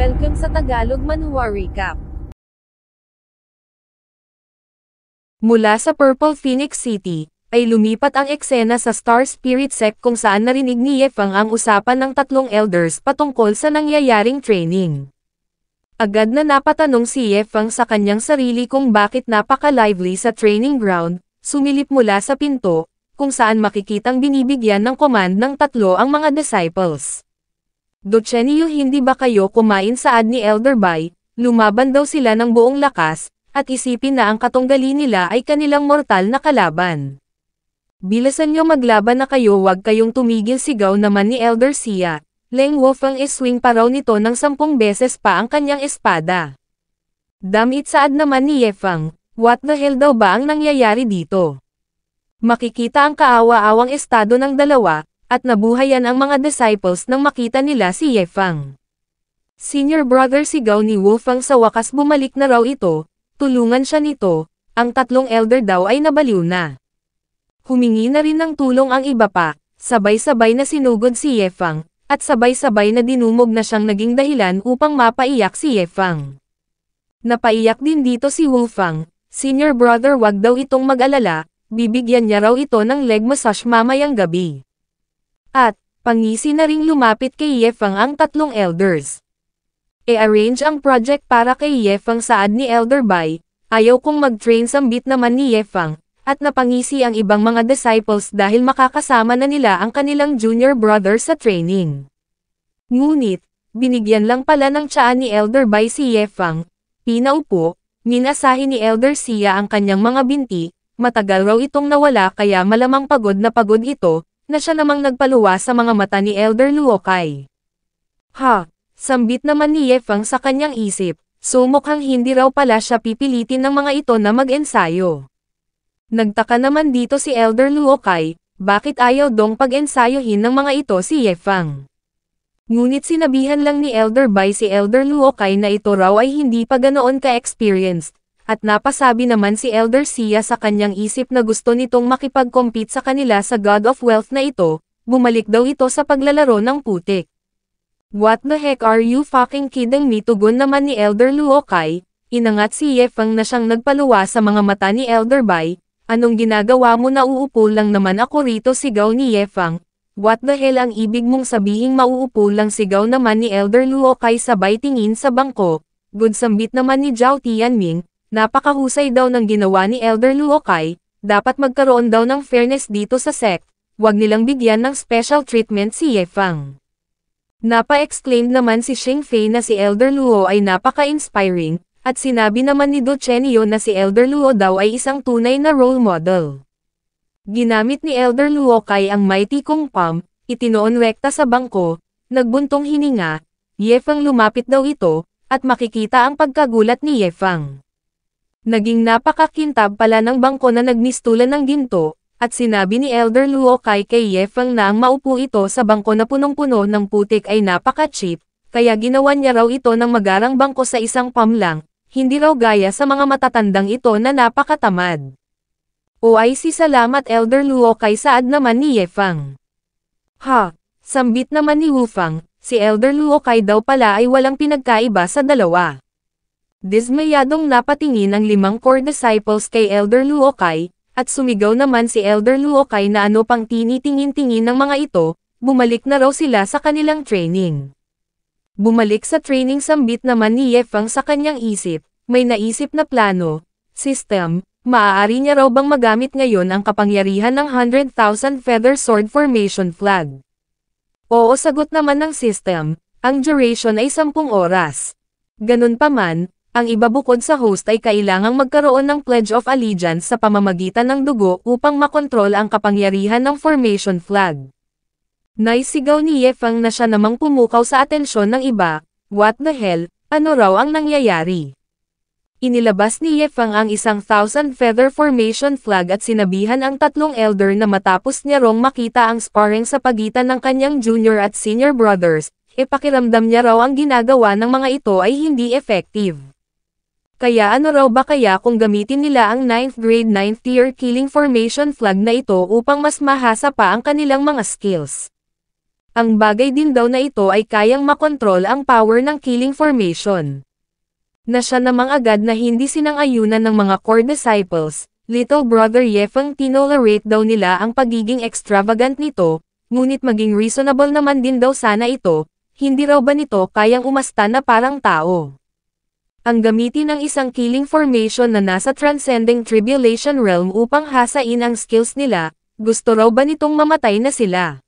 Welcome sa Tagalog Manhwa Recap. Mula sa Purple Phoenix City, ay lumipat ang eksena sa Star Spirit Sect kung saan narinig ni Yefang ang usapan ng tatlong elders patungkol sa nangyayaring training. Agad na napatanong si Yefang sa kanyang sarili kung bakit napaka-lively sa training ground, sumilip mula sa pinto, kung saan makikitang binibigyan ng command ng tatlo ang mga disciples. Dochenio, hindi ba kayo kumain saad ni Elder Bai? Lumaban daw sila ng buong lakas, at isipin na ang katunggali nila ay kanilang mortal na kalaban. Bilisan nyo, maglaban na kayo, wag kayong tumigil, sigaw naman ni Elder Sia. Leng Wofang iswing pa raw nito ng 10 beses pa ang kanyang espada. Damit saad naman ni Yefang, what the hell daw ba ang nangyayari dito? Makikita ang kaawa-awang estado ng dalawa, at nabuhayan ang mga disciples nang makita nila si Yefang. Senior brother, sigaw ni Wofang, sa wakas bumalik na raw ito, tulungan siya nito, ang tatlong elder daw ay nabaliw na. Humingi na rin ng tulong ang iba pa, sabay-sabay na sinugod si Yefang, at sabay-sabay na dinumog na siyang naging dahilan upang mapaiyak si Yefang. Napaiyak din dito si Wofang, senior brother, wag daw itong mag-alala, bibigyan niya raw ito ng leg massage mamayang gabi. At, pangisi na ring lumapit kay Yefang ang tatlong elders. E-arrange ang project para kay Yefang saad ni Elder Bai, ayaw kong mag-train, sambit naman ni Yefang, at napangisi ang ibang mga disciples dahil makakasama na nila ang kanilang junior brother sa training. Ngunit, binigyan lang pala ng tiyaan ni Elder Bai si Yefang, pinaupo, minasahin ni Elder Sia ang kanyang mga binti, matagal raw itong nawala kaya malamang pagod na pagod ito, na siya namang nagpaluwa sa mga mata ni Elder Luokai. Ha, sambit naman ni Yefang sa kanyang isip, so mukhang hindi raw pala siya pipilitin ng mga ito na mag-ensayo. Nagtaka naman dito si Elder Luokai, bakit ayaw dong pag-ensayohin ng mga ito si Yefang. Ngunit sinabihan lang ni Elder Bai si Elder Luokai na ito raw ay hindi pa ganoon ka-experienced, at napasabi naman si Elder Sia sa kanyang isip na gusto nitong makipag-compete sa kanila sa God of Wealth na ito, bumalik daw ito sa paglalaro ng putik. What the heck are you fucking kidding me? Tugon naman ni Elder Luokai, inangat si Yefang na siyang nagpaluwa sa mga mata ni Elder Bai, anong ginagawa mo, nauupo lang naman ako rito, sigaw ni Yefang. What the hell ang ibig mong sabihing mauupo lang, sigaw naman ni Elder Luokai sabay tingin sa bangko. Good, sambit naman ni Zhao Tianming, napakahusay daw ng ginawa ni Elder Luokai, dapat magkaroon daw ng fairness dito sa sect, wag nilang bigyan ng special treatment si Yefang. Napa-exclaim naman si Xing Fei na si Elder Luo ay napaka-inspiring, at sinabi naman ni Dochenio na si Elder Luo daw ay isang tunay na role model. Ginamit ni Elder Luokai ang mighty kung palm, itinoon rekta sa bangko, nagbuntong hininga, Yefang lumapit daw ito, at makikita ang pagkagulat ni Yefang. Naging napakakintab pala ng bangko na nagmistulan ng ginto, at sinabi ni Elder Luokai kay Yefang na ang maupo ito sa bangko na punong-puno ng putik ay napaka-cheap, kaya ginawan niya raw ito ng magarang bangko sa isang palm lang, hindi raw gaya sa mga matatandang ito na napakatamad. OIC, salamat Elder Luokai, saad naman ni Yefang. Ha, sambit naman ni Wufang, si Elder Luokai daw pala ay walang pinagkaiba sa dalawa. Dismayadong napatingin ang 5 core disciples kay Elder Luokai, at sumigaw naman si Elder Luokai na ano pang tinitingin-tingin ng mga ito, bumalik na raw sila sa kanilang training. Bumalik sa training, sambit naman ni Yefang sa kanyang isip, may naisip na plano, system, maaari niya raw bang magamit ngayon ang kapangyarihan ng 100,000 Feather Sword Formation Flag? Oo, sagot naman ng system, ang duration ay 10 oras. Ganun pa man, ang iba bukod sa host ay kailangang magkaroon ng Pledge of Allegiance sa pamamagitan ng dugo upang makontrol ang kapangyarihan ng Formation Flag. Naisigaw ni Yefang na siya namang pumukaw sa atensyon ng iba, what the hell, ano raw ang nangyayari? Inilabas ni Yefang ang isang 1,000 Feather Formation Flag at sinabihan ang tatlong elder na matapos niya rong makita ang sparring sa pagitan ng kanyang junior at senior brothers, pakiramdam niya raw ang ginagawa ng mga ito ay hindi effective. Kaya ano raw ba kaya kung gamitin nila ang 9th grade 9th tier killing formation flag na ito upang mas mahasa pa ang kanilang mga skills? Ang bagay din daw na ito ay kayang makontrol ang power ng killing formation. Na siya namang agad na hindi sinang-ayunan ng mga core disciples, Little Brother Yefeng tinolerate daw nila ang pagiging extravagant nito, ngunit maging reasonable naman din daw sana ito, hindi raw ba nito kayang umasta na parang tao. Ang gamitin ng isang killing formation na nasa transcending tribulation realm upang hasain ang skills nila, gusto raw ba nitong mamatay na sila?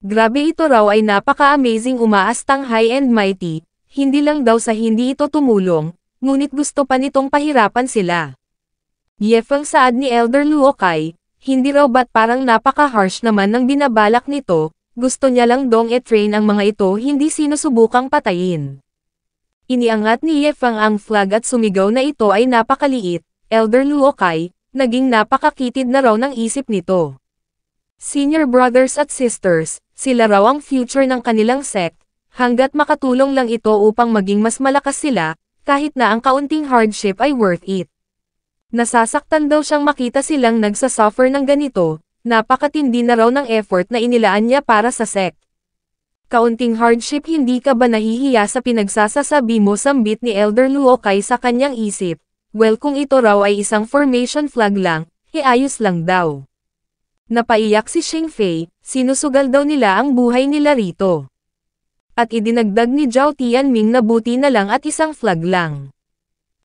Grabe, ito raw ay napaka-amazing umaastang high and mighty, hindi lang daw sa hindi ito tumulong, ngunit gusto pa nitong pahirapan sila. Yefeng saad ni Elder Luokai, hindi raw ba't parang napaka-harsh naman ng binabalak nito, gusto niya lang dong e-train ang mga ito, hindi sinusubukang patayin. Iniangat ni Yefeng ang flag at sumigaw na ito ay napakaliit, Elder Luokai, naging napakakitid na raw ng isip nito. Senior brothers at sisters, sila raw ang future ng kanilang sect, hanggat makatulong lang ito upang maging mas malakas sila, kahit na ang kaunting hardship ay worth it. Nasasaktan daw siyang makita silang nagsasuffer ng ganito, napakatindi na raw ng effort na inilaan niya para sa sect. Kaunting hardship, hindi ka ba nahihiya sa pinagsasasabi mo, sambit ni Elder Luokai sa kanyang isip, well kung ito raw ay isang formation flag lang, ayos lang daw. Napaiyak si Xing Fei, sinusugal daw nila ang buhay nila rito. At idinagdag ni Zhao Tianming na buti na lang at isang flag lang.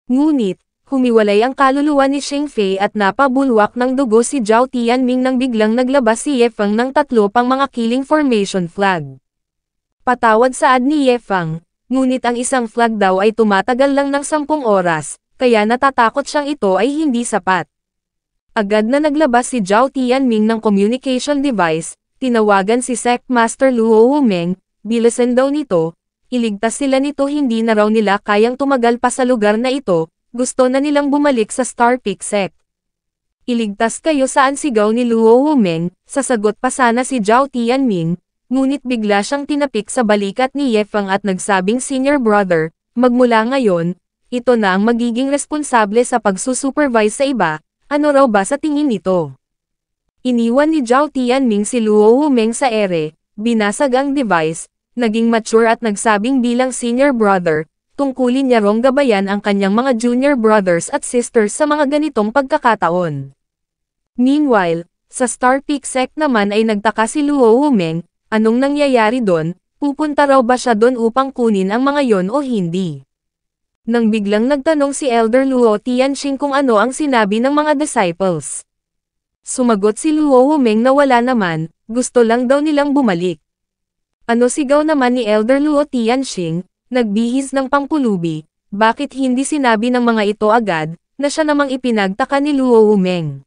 Ngunit, humiwalay ang kaluluwa ni Xing Fei at napabulwak ng dugo si Zhao Tianming nang biglang naglabas si Yefeng ng 3 pang mga killing formation flag. Patawad saad ni Yefeng, ngunit ang isang flag daw ay tumatagal lang ng 10 oras, kaya natatakot siyang ito ay hindi sapat. Agad na naglabas si Zhao Tianming ng communication device, tinawagan si Sect Master Luo Wumeng, bilisan daw nito, iligtas sila nito, hindi na raw nila kayang tumagal pa sa lugar na ito, gusto na nilang bumalik sa Star Peak Sect. Iligtas kayo, saan sigaw ni Luo Wumeng, sasagot pa sana si Zhao Tianming, ngunit bigla siyang tinapik sa balikat ni Yefeng at nagsabing, Senior Brother, magmula ngayon, ito na ang magiging responsable sa pagsusupervise sa iba. Ano raw ba sa tingin nito? Iniwan ni Zhao Tianming si Luo Wumeng sa ere, binasag ang device, naging mature at nagsabing bilang senior brother, tungkulin niya rong gabayan ang kanyang mga junior brothers at sisters sa mga ganitong pagkakataon. Meanwhile, sa Star Peak Sect naman ay nagtaka si Luo Wumeng, anong nangyayari doon, pupunta raw ba siya doon upang kunin ang mga yon o hindi? Nang biglang nagtanong si Elder Luo Tianxing kung ano ang sinabi ng mga disciples. Sumagot si Luo Wumeng na wala naman, gusto lang daw nilang bumalik. Ano, sigaw naman ni Elder Luo Tianxing, nagbihis ng pangpulubi, bakit hindi sinabi ng mga ito agad, na siya namang ipinagtaka ni Luo Wumeng.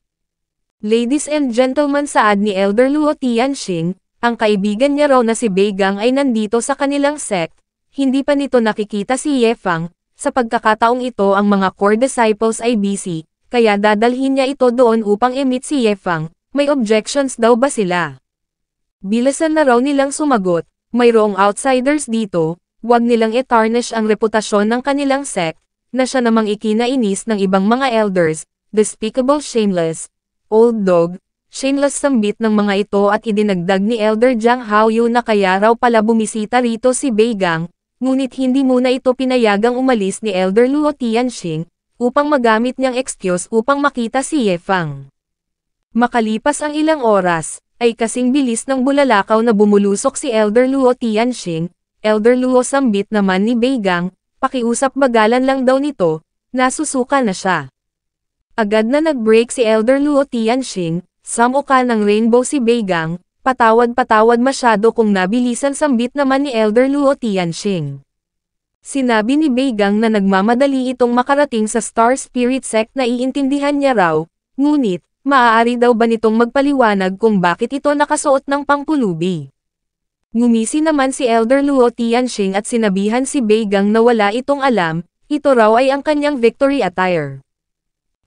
Ladies and gentlemen, saad ni Elder Luo Tianxing, ang kaibigan niya raw na si Beigang ay nandito sa kanilang sect, hindi pa nito nakikita si Yefeng. Sa pagkakataong ito ang mga core disciples ay busy, kaya dadalhin niya ito doon upang i-meet si Yefeng, may objections daw ba sila? Bilisan na raw nilang sumagot, mayroong outsiders dito, wag nilang i-tarnish ang reputasyon ng kanilang sect, na siya namang ikinainis ng ibang mga elders, despicable, shameless, old dog, shameless, sambit ng mga ito at idinagdag ni Elder Jiang Haoyu na kaya raw pala bumisita rito si Beigang. Ngunit hindi muna ito pinayagang umalis ni Elder Luo Tianxing, upang magamit niyang excuse upang makita si Yefeng. Makalipas ang ilang oras, ay kasing bilis ng bulalakaw na bumulusok si Elder Luo Tianxing, Elder Luo, sambit naman ni Beigang, pakiusap, bagalan lang daw nito, nasusuka na siya. Agad na nag-break si Elder Luo Tianxing, samuka ng rainbow si Beigang, patawad masyado kung nabilisan, sambit naman ni Elder Luo Tianxing. Sinabi ni Beigang na nagmamadali itong makarating sa Star Spirit Sect, na iintindihan niya raw, ngunit, maaari daw ba nitong magpaliwanag kung bakit ito nakasuot ng pangpulubi? Ngumisi naman si Elder Luo Tianxing at sinabihan si Beigang na wala itong alam, ito raw ay ang kanyang victory attire.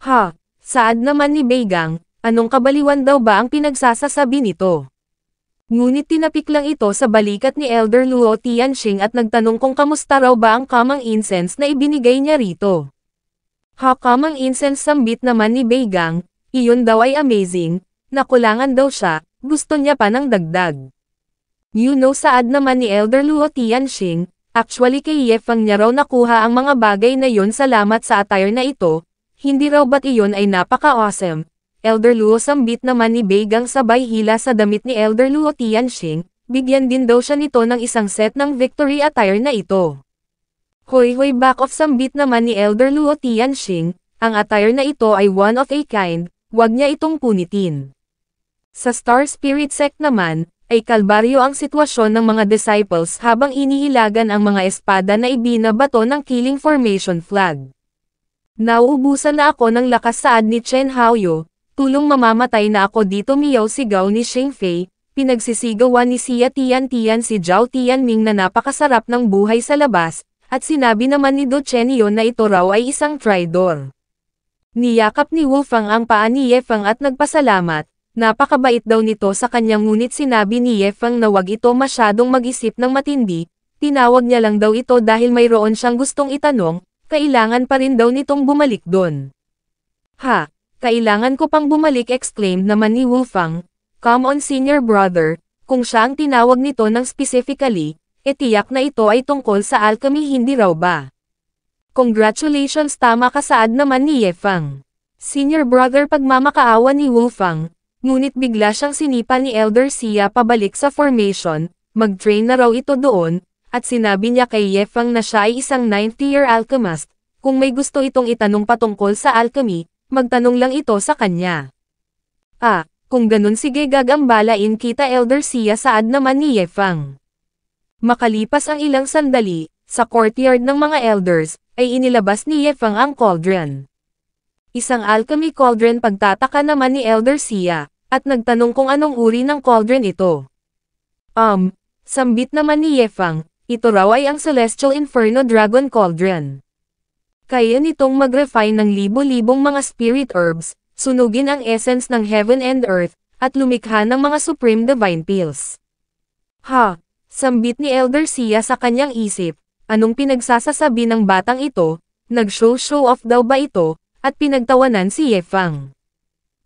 Ha, saad naman ni Beigang, anong kabaliwan daw ba ang pinagsasasabi nito? Ngunit tinapik lang ito sa balikat ni Elder Luo Tianxing at nagtanong kung kamusta raw ba ang kamang incense na ibinigay niya rito. Ha, kamang incense, sambit naman ni Beigang, iyon daw ay amazing, nakulangan daw siya, gusto niya pa ng dagdag. Saad naman ni Elder Luo Tianxing, actually kay Ye Feng niya raw nakuha ang mga bagay na yon salamat sa attire na ito, hindi raw ba't iyon ay napaka-awesome. Elder Luo sambit naman ni Beigang sabay hila sa damit ni Elder Luo Tianxing, bigyan din daw siya nito ng isang set ng victory attire na ito. Hoy back off sambit naman ni Elder Luo Tianxing, ang attire na ito ay one of a kind, wag niya itong punitin. Sa Star Spirit Sect naman, ay kalbaryo ang sitwasyon ng mga disciples habang inihilagan ang mga espada na ibinabato ng Killing Formation flag. Nauubusan na ako ng lakas saad ni Chen Haoyu, tulong mamamatay na ako dito miyaw sigaw ni Xing Fei, pinagsisigawan ni Xia Tian si Zhao Tianming na napakasarap ng buhay sa labas, at sinabi naman ni Do Chenyo na ito raw ay isang traidor. Niyakap ni Wu Fang ang paa ni Ye Feng at nagpasalamat, napakabait daw nito sa kanyang ngunit sinabi ni Ye Feng na wag ito masyadong mag-isip ng matindi, tinawag niya lang daw ito dahil mayroon siyang gustong itanong, kailangan pa rin daw nitong bumalik doon. Ha, kailangan ko pang bumalik exclaimed naman ni Wu Fang, come on senior brother, kung siya ang tinawag nito ng specifically, tiyak na ito ay tungkol sa alchemy hindi raw ba? Congratulations tama ka saad naman ni Ye Feng. Senior brother pagmamakaawa ni Wu Fang, ngunit bigla siyang sinipa ni Elder Xia pabalik sa formation, mag-train na raw ito doon, at sinabi niya kay Ye Feng na siya ay isang 9th year alchemist, kung may gusto itong itanong patungkol sa alchemy, magtanong lang ito sa kanya. Kung ganun sige gagambalain kita Elder Xia saad naman ni Ye Feng. Makalipas ang ilang sandali, sa courtyard ng mga elders, ay inilabas ni Ye Feng ang cauldron. Isang alchemy cauldron pagtataka naman ni Elder Xia, at nagtanong kung anong uri ng cauldron ito. Sambit naman ni Ye Feng, ito raw ay ang Celestial Inferno Dragon Cauldron. Kaya nitong mag-refine ng libo-libong mga spirit herbs, sunugin ang essence ng heaven and earth, at lumikha ng mga supreme divine pills. Sambit ni Elder Xia sa kanyang isip, anong pinagsasasabi ng batang ito, nag-show off daw ba ito, at pinagtawanan si Ye Feng.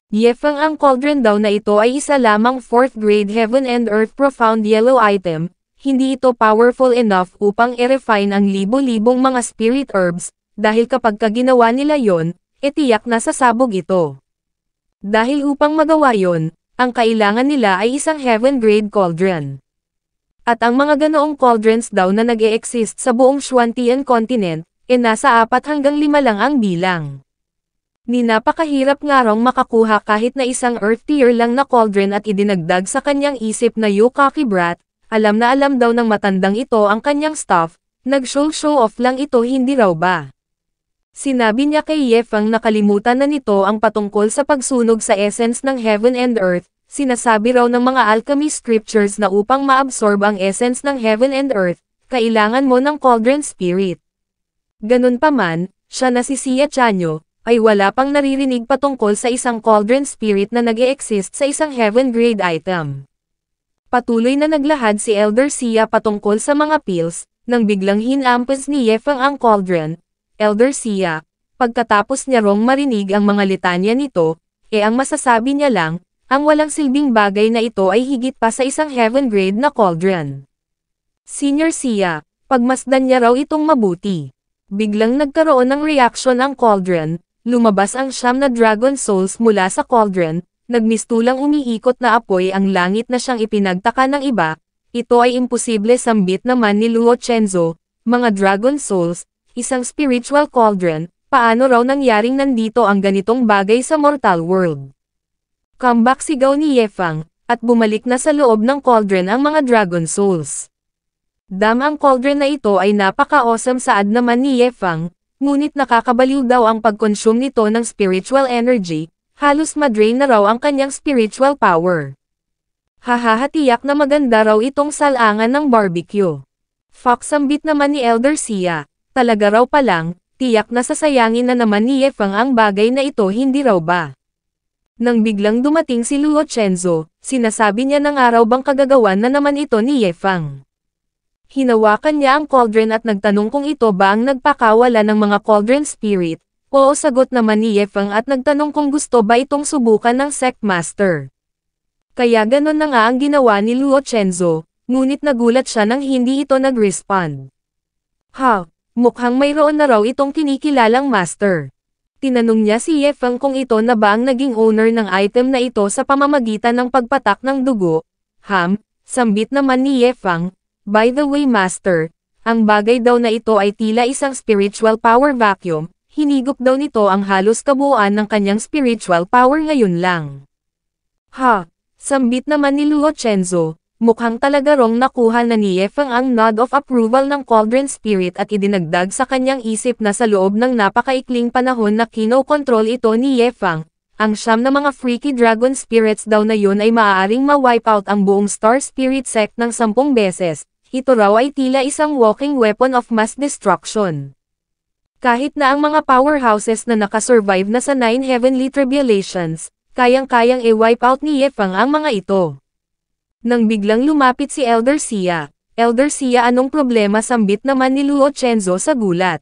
Ye Feng ang cauldron daw na ito ay isa lamang 4th grade heaven and earth profound yellow item, hindi ito powerful enough upang i-refine ang libo-libong mga spirit herbs, dahil kapag ginawa nila yon, tiyak na sasabog ito. Dahil upang magawa yon, ang kailangan nila ay isang heaven grade cauldron. At ang mga ganoong cauldrons daw na nag-e-exist sa buong Xuantian continent, nasa 4 hanggang 5 lang ang bilang. Napakahirap nga raw makakuha kahit na isang earth tier lang na cauldron at idinagdag sa kanyang isip na Yukaki brat, alam na alam daw ng matandang ito ang kanyang stuff, nag-show off lang ito hindi raw ba? Sinabi niya kay Ye Feng na kalimutan na nito ang patungkol sa pagsunog sa essence ng heaven and earth, sinasabi raw ng mga alchemy scriptures na upang maabsorb ang essence ng heaven and earth, kailangan mo ng cauldron spirit. Ganun pa man, siya na si Xia Chanyo, ay wala pang naririnig patungkol sa isang cauldron spirit na nag-e-exist sa isang heaven grade item. Patuloy na naglahad si Elder Xia patungkol sa mga pills, nang biglang hinampas ni Ye Feng ang cauldron. Elder Xia, pagkatapos niya rong marinig ang mga litanya nito, ang masasabi niya lang, ang walang silbing bagay na ito ay higit pa sa isang heaven grade na cauldron. Senior Xia, pagmasdan niya raw itong mabuti. Biglang nagkaroon ng reaction ang cauldron, lumabas ang 9 na dragon souls mula sa cauldron, nagmistulang umiikot na apoy ang langit na siyang ipinagtaka ng iba, ito ay imposible sambit naman ni Luo Chenzo, mga dragon souls, isang spiritual cauldron, paano raw nangyaring nandito ang ganitong bagay sa mortal world? Comeback sigaw ni Ye Feng, at bumalik na sa loob ng cauldron ang mga dragon souls. Ang cauldron na ito ay napaka-awesome saad naman ni Ye Feng, ngunit nakakabaliw daw ang pag-consume nito ng spiritual energy, halos madrain na raw ang kanyang spiritual power. Tiyak na maganda raw itong salangan ng barbecue. Fox sambit naman ni Elder Xia, talaga raw palang, tiyak na sasayangin na naman ni Ye Feng ang bagay na ito hindi raw ba? Nang biglang dumating si Luo Chenzo, sinasabi niya ng araw bang kagagawan na naman ito ni Ye Feng. Hinawakan niya ang cauldron at nagtanong kung ito ba ang nagpakawala ng mga cauldron spirit, oo sagot naman ni Ye Feng at nagtanong kung gusto ba itong subukan ng sect master. Kaya ganon na nga ang ginawa ni Luo Chenzo, ngunit nagulat siya nang hindi ito nag-respond. Ha, mukhang mayroon na raw itong kinikilalang master. Tinanong niya si Ye Feng kung ito na ba ang naging owner ng item na ito sa pamamagitan ng pagpatak ng dugo. Sambit naman ni Ye Feng, by the way master, ang bagay daw na ito ay tila isang spiritual power vacuum, hinigop daw nito ang halos kabuuan ng kanyang spiritual power ngayon lang. Sambit naman ni Luo Chenzo, mukhang talaga rong nakuha na ni Ye Feng ang nod of approval ng Cauldron Spirit at idinagdag sa kanyang isip na sa loob ng napakaikling panahon na kino-control ito ni Ye Feng, ang siyam na mga freaky dragon spirits daw na yun ay maaaring ma-wipe out ang buong Star Spirit sect ng 10 beses, ito raw ay tila isang walking weapon of mass destruction. Kahit na ang mga powerhouses na nakasurvive na sa 9 heavenly tribulations, kayang-kayang i-wipe out ni Ye Feng ang mga ito. Nang biglang lumapit si Elder Sia, anong problema sambit naman ni Luo Chenzo sa gulat.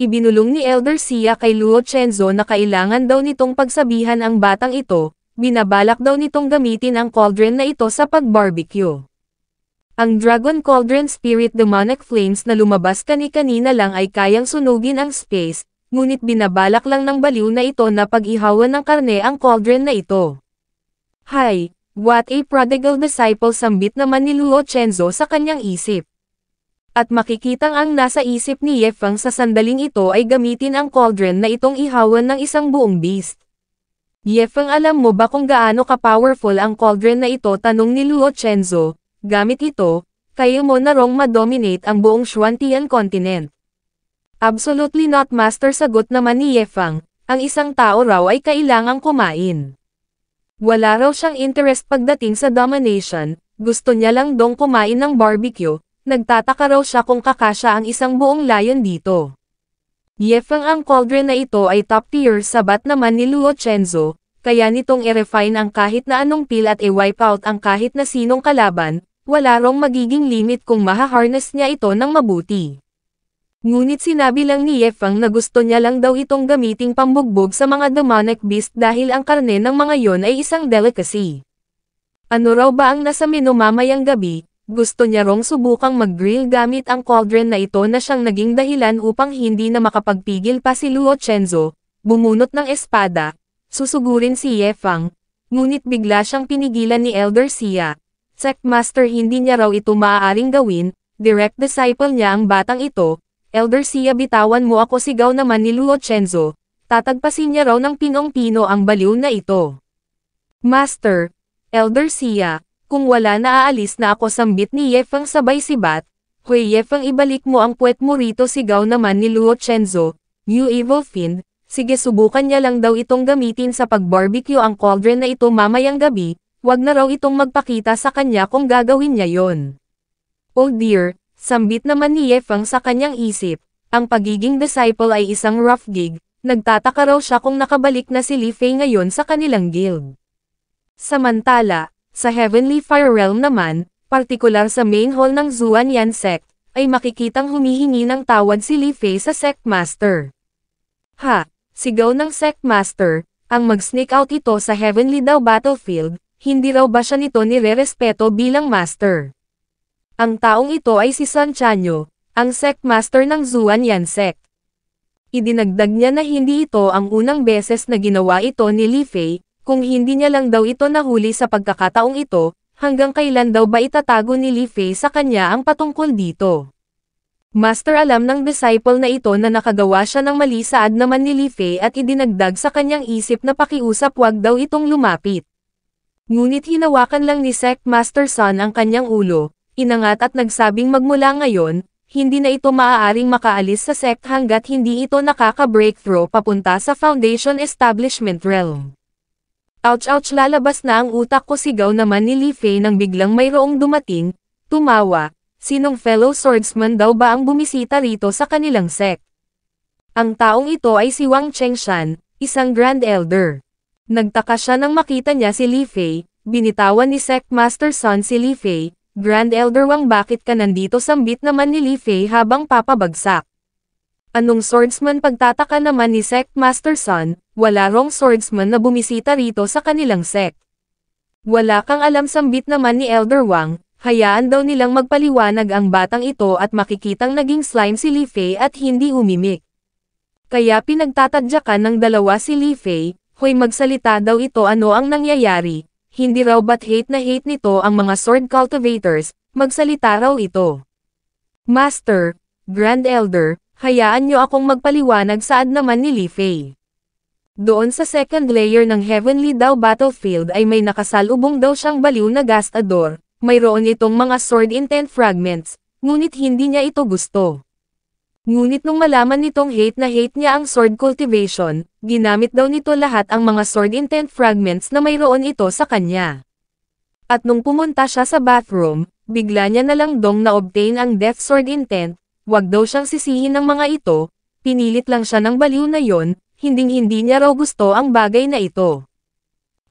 Ibinulong ni Elder Sia kay Luo Chenzo na kailangan daw nitong pagsabihan ang batang ito, binabalak daw nitong gamitin ang cauldron na ito sa pag-barbecue. Ang Dragon Cauldron Spirit Demonic Flames na lumabas kani-kanina lang ay kayang sunugin ang space, ngunit binabalak lang ng baliw na ito na pag-ihawan ng karne ang cauldron na ito. What a prodigal disciple sambit naman ni Luo Chenzo sa kanyang isip. At makikitang ang nasa isip ni Ye Feng sa sandaling ito ay gamitin ang cauldron na itong ihawan ng isang buong beast. Ye Feng, alam mo ba kung gaano ka-powerful ang cauldron na ito? Tanong ni Luo Chenzo. Gamit ito, kaya mo na rong ma-dominate ang buong Xuantian continent. Absolutely not master, sagot naman ni Ye Feng, ang isang tao raw ay kailangang kumain. Wala raw siyang interest pagdating sa domination, gusto niya lang dong kumain ng barbecue, nagtataka raw siya kung kakasya ang isang buong lion dito. Ye Feng, ang cauldron na ito ay top tier, sabat naman ni Luo Chenzo, kaya nitong i-refine ang kahit na anong pill at i-wipe out ang kahit na sinong kalaban, wala raw magiging limit kung maha-harness niya ito ng mabuti. Ngunit sinabi lang ni Ye Feng na gusto niya lang daw itong gamiting pambugbog sa mga demonic beast dahil ang karne ng mga yon ay isang delicacy. Ano raw ba ang nasa menu mamayang gabi? Gusto niya rong subukang mag-grill gamit ang cauldron na ito na siyang naging dahilan upang hindi na makapagpigil pa si Luo Chenzo, bumunot ng espada, susugurin si Ye Feng, ngunit bigla siyang pinigilan ni Elder Sia. Sect Master, hindi niya raw ito maaaring gawin, direct disciple niya ang batang ito. Elder Sia, bitawan mo ako, sigaw naman ni Luo Chenzo, tatagpasin niya raw ng pinong-pino ang baliw na ito. Master, Elder Sia, kung wala na aalis na ako, sambit ni Ye Feng sabay sibat. Hoy Ye Feng, ibalik mo ang puwet mo rito, sigaw naman ni Luo Chenzo, you evil fiend, sige subukan niya lang daw itong gamitin sa pag-barbecue ang cauldron na ito mamayang gabi, wag na raw itong magpakita sa kanya kung gagawin niya yon. Oh dear. Sambit naman ni Ye Feng sa kanyang isip, ang pagiging disciple ay isang rough gig, nagtataka raw siya kung nakabalik na si Li Fei ngayon sa kanilang guild. Samantala, sa Heavenly Fire Realm naman, partikular sa main hall ng Xuanyan Sect, ay makikitang humihingi ng tawad si Li Fei sa Sect Master. Sigaw ng Sect Master, ang mag-sneak out ito sa Heavenly daw battlefield, hindi raw ba siya nito nire-respeto bilang Master? Ang taong ito ay si Sun Chanyo, ang Sect Master ng Xuanyan Sect. Idinagdag niya na hindi ito ang unang beses na ginawa ito ni Li Fei, kung hindi niya lang daw ito nahuli sa pagkakataong ito, hanggang kailan daw ba itatago ni Li Fei sa kanya ang patungkol dito. Master, alam ng disciple na ito na nakagawa siya ng mali, saad naman ni Li Fei at idinagdag sa kanyang isip na pakiusap wag daw itong lumapit. Ngunit hinawakan lang ni Sect Master Sun ang kanyang ulo. Inangat at nagsabing magmula ngayon, hindi na ito maaaring makaalis sa sect hanggat hindi ito nakaka-breakthrough papunta sa Foundation Establishment Realm. Ouch, lalabas na ang utak ko, sigaw naman ni Li Fei nang biglang mayroong dumating, tumawa, sinong fellow swordsman daw ba ang bumisita rito sa kanilang sect? Ang taong ito ay si Wang Chengshan, isang Grand Elder. Nagtaka siya nang makita niya si Li Fei, binitawan ni Sect Master Sun si Li Fei. Grand Elder Wang, bakit ka nandito, sambit naman ni Li Fei habang papabagsak. Anong swordsman, pagtataka naman ni Sect Master Sun, wala rong swordsman na bumisita rito sa kanilang sect. Wala kang alam, sambit naman ni Elder Wang, Hayaan daw nilang magpaliwanag ang batang ito at makikitang naging slime si Li Fei at hindi umimik. Kaya pinagtatadyakan ng dalawa si Li Fei, hoy magsalita daw ito ano ang nangyayari, hindi raw ba't hate na hate nito ang mga sword cultivators, magsalita raw ito. Master, Grand Elder, hayaan nyo akong magpaliwanag saad naman ni Li Fei. Doon sa second layer ng Heavenly Dao Battlefield ay may nakasalubong daw siyang baliw na gastador, mayroon itong mga sword intent fragments, ngunit hindi niya ito gusto. Ngunit nung malaman nitong hate na hate niya ang sword cultivation, ginamit daw nito lahat ang mga sword intent fragments na mayroon ito sa kanya. At nung pumunta siya sa bathroom, bigla niya na lang dong na-obtain ang death sword intent, wag daw siyang sisihin ng mga ito, pinilit lang siya ng baliw na yon, hinding-hindi niya raw gusto ang bagay na ito.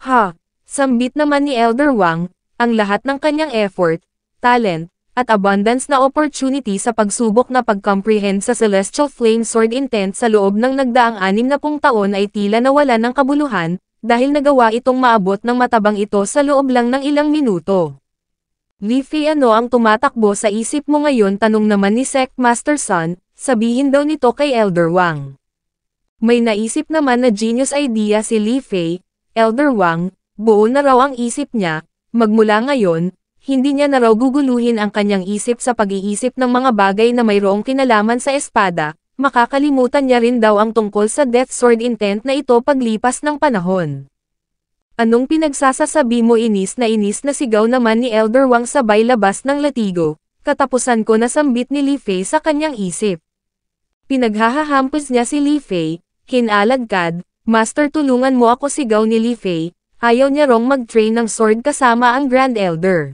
Ha, sambit naman ni Elder Wang, ang lahat ng kanyang effort, talent, at abundance na opportunity sa pagsubok na pag-comprehend sa Celestial Flame Sword Intent sa loob ng nagdaang 60 taon ay tila nawala ng kabuluhan, dahil nagawa itong maabot ng matabang ito sa loob lang ng ilang minuto. Li Fei, ano ang tumatakbo sa isip mo ngayon? Tanong naman ni Sect Master Sun, sabihin daw nito kay Elder Wang. May naisip naman na genius idea si Li Fei, Elder Wang, buo na raw ang isip niya, magmula ngayon, hindi niya na raw guguluhin ang kanyang isip sa pag-iisip ng mga bagay na mayroong kinalaman sa espada, makakalimutan niya rin daw ang tungkol sa Death Sword Intent na ito paglipas ng panahon. Anong pinagsasasabi mo? Inis na sigaw naman ni Elder Wang sabay labas ng latigo, katapusan ko na sambit ni Li Fei sa kanyang isip. Pinaghahahampos niya si Li Fei, kinaladkad, Master tulungan mo ako, sigaw ni Li Fei. Ayaw niya rong mag-train ng sword kasama ang Grand Elder.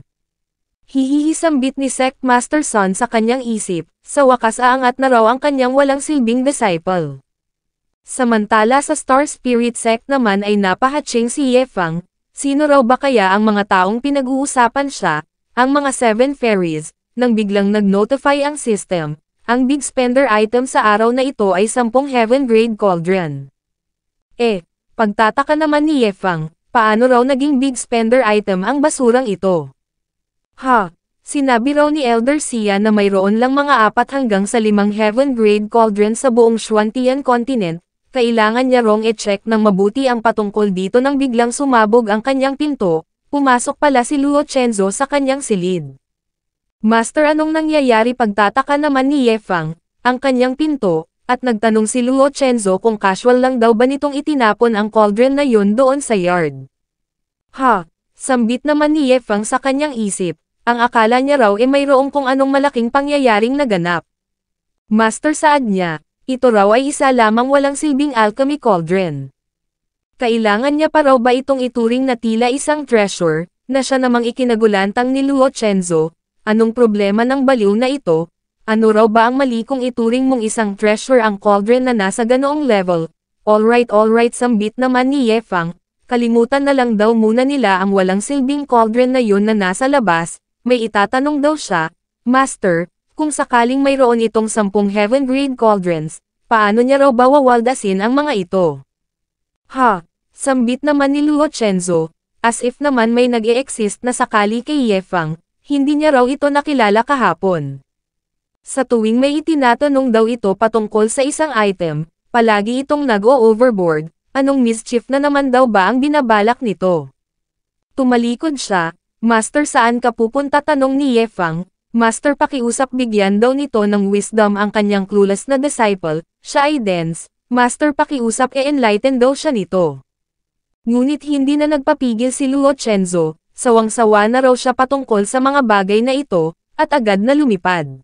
Hihihisambit ni Sect Master Sun sa kanyang isip, sa wakas aangat na raw ang kanyang walang silbing disciple. Samantala sa Star Spirit Sect naman ay napahatching si Ye Fang, sino raw ba kaya ang mga taong pinag-uusapan siya, ang mga 7 fairies, nang biglang nag-notify ang system, ang big spender item sa araw na ito ay 10 Heaven Grade Cauldron. Pagtataka naman ni Ye Fang, paano raw naging big spender item ang basurang ito? Ha, sinabi raw ni Elder Xia na mayroon lang mga 4 hanggang sa 5 Heaven Grade Cauldron sa buong Xuantian Continent, kailangan niya rong i-check ng mabuti ang patungkol dito nang biglang sumabog ang kanyang pinto, pumasok pala si Luo Chenzo sa kanyang silid. Master, anong nangyayari? Pagtataka naman ni Ye Fang, ang kanyang pinto, at nagtanong si Luo Chenzo kung casual lang daw ba nitong itinapon ang cauldron na yun doon sa yard. Ha, sambit naman ni Ye Fang sa kanyang isip, ang akala niya raw mayroong kung anong malaking pangyayaring naganap. Master, saad niya, ito raw ay isa lamang walang silbing alchemy cauldron. Kailangan niya pa raw ba itong ituring na tila isang treasure, na siya namang ikinagulantang ni Luo Chenzo, anong problema ng baliw na ito? Ano raw ba ang mali kung ituring mong isang treasure ang cauldron na nasa ganoong level? Alright, sambit naman ni Ye Fang, kalimutan na lang daw muna nila ang walang silbing cauldron na yun na nasa labas, may itatanong daw siya, Master, kung sakaling mayroon itong 10 Heaven Grade Cauldrons, paano niya raw ba wawaldasin ang mga ito? Ha, sambit naman ni Luo Chenzo, as if naman may nag-e-exist na sakali kay Ye Fang, hindi niya raw ito nakilala kahapon. Sa tuwing may itinatanong daw ito patungkol sa isang item, palagi itong nag-o-overboard, anong mischief na naman daw ba ang binabalak nito? Tumalikod siya, Master, saan ka pupunta? Tanong ni Ye Fang, Master, pakiusap bigyan daw nito ng wisdom ang kanyang clueless na disciple, siya ay dense, Master, pakiusap enlighten daw siya nito. Ngunit hindi na nagpapigil si Luo Chenzo, sawang-sawa na raw siya patungkol sa mga bagay na ito, at agad na lumipad.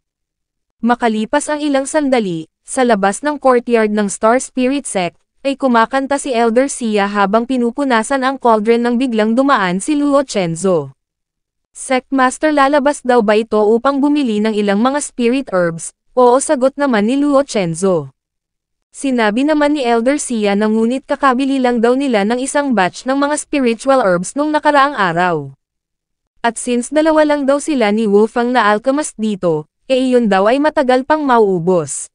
Makalipas ang ilang sandali, sa labas ng courtyard ng Star Spirit Sect, ay kumakanta si Elder Xia habang pinupunasan ang cauldron nang biglang dumaan si Luo Chenzo. Sect Master, lalabas daw ba ito upang bumili ng ilang mga spirit herbs? Oo, sagot naman ni Luo Chenzo. Sinabi naman ni Elder Xia na ngunit kakabili lang daw nila ng isang batch ng mga spiritual herbs nung nakaraang araw. At since dalawa lang daw sila ni Wolfang na alchemist dito, iyon daw ay matagal pang mauubos.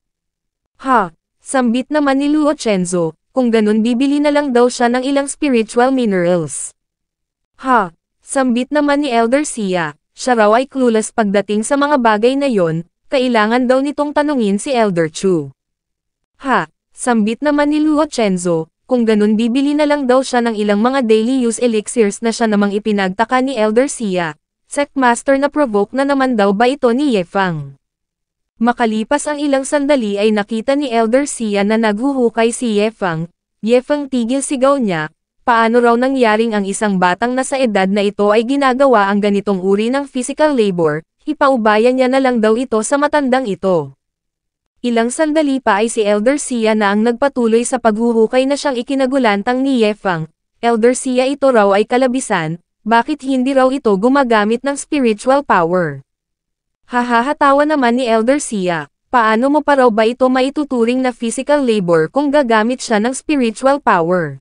Ha, sambit naman ni Luo Chenzo, kung ganun bibili na lang daw siya ng ilang spiritual minerals. Ha, sambit naman ni Elder Xia, siya raw ay clueless pagdating sa mga bagay na yon, kailangan daw nitong tanungin si Elder Chu. Ha, sambit naman ni Luo Chenzo, kung ganun bibili na lang daw siya ng ilang mga daily use elixirs na siya namang ipinagtaka ni Elder Sia. Sectmaster na provoke na naman daw ba ito ni Ye Fang? Makalipas ang ilang sandali ay nakita ni Elder Sia na naghuhukay si Ye Fang. Ye Fang tigil sigaw niya, paano raw nangyaring ang isang batang nasa edad na ito ay ginagawa ang ganitong uri ng physical labor, ipaubaya niya na lang daw ito sa matandang ito. Ilang sandali pa ay si Elder Sia na ang nagpatuloy sa paghuhukay na siyang ikinagulantang ni Ye Fang. Elder Sia, ito raw ay kalabisan, bakit hindi raw ito gumagamit ng spiritual power? Hahahatawa naman ni Elder Sia, paano mo pa raw ba ito maituturing na physical labor kung gagamit siya ng spiritual power?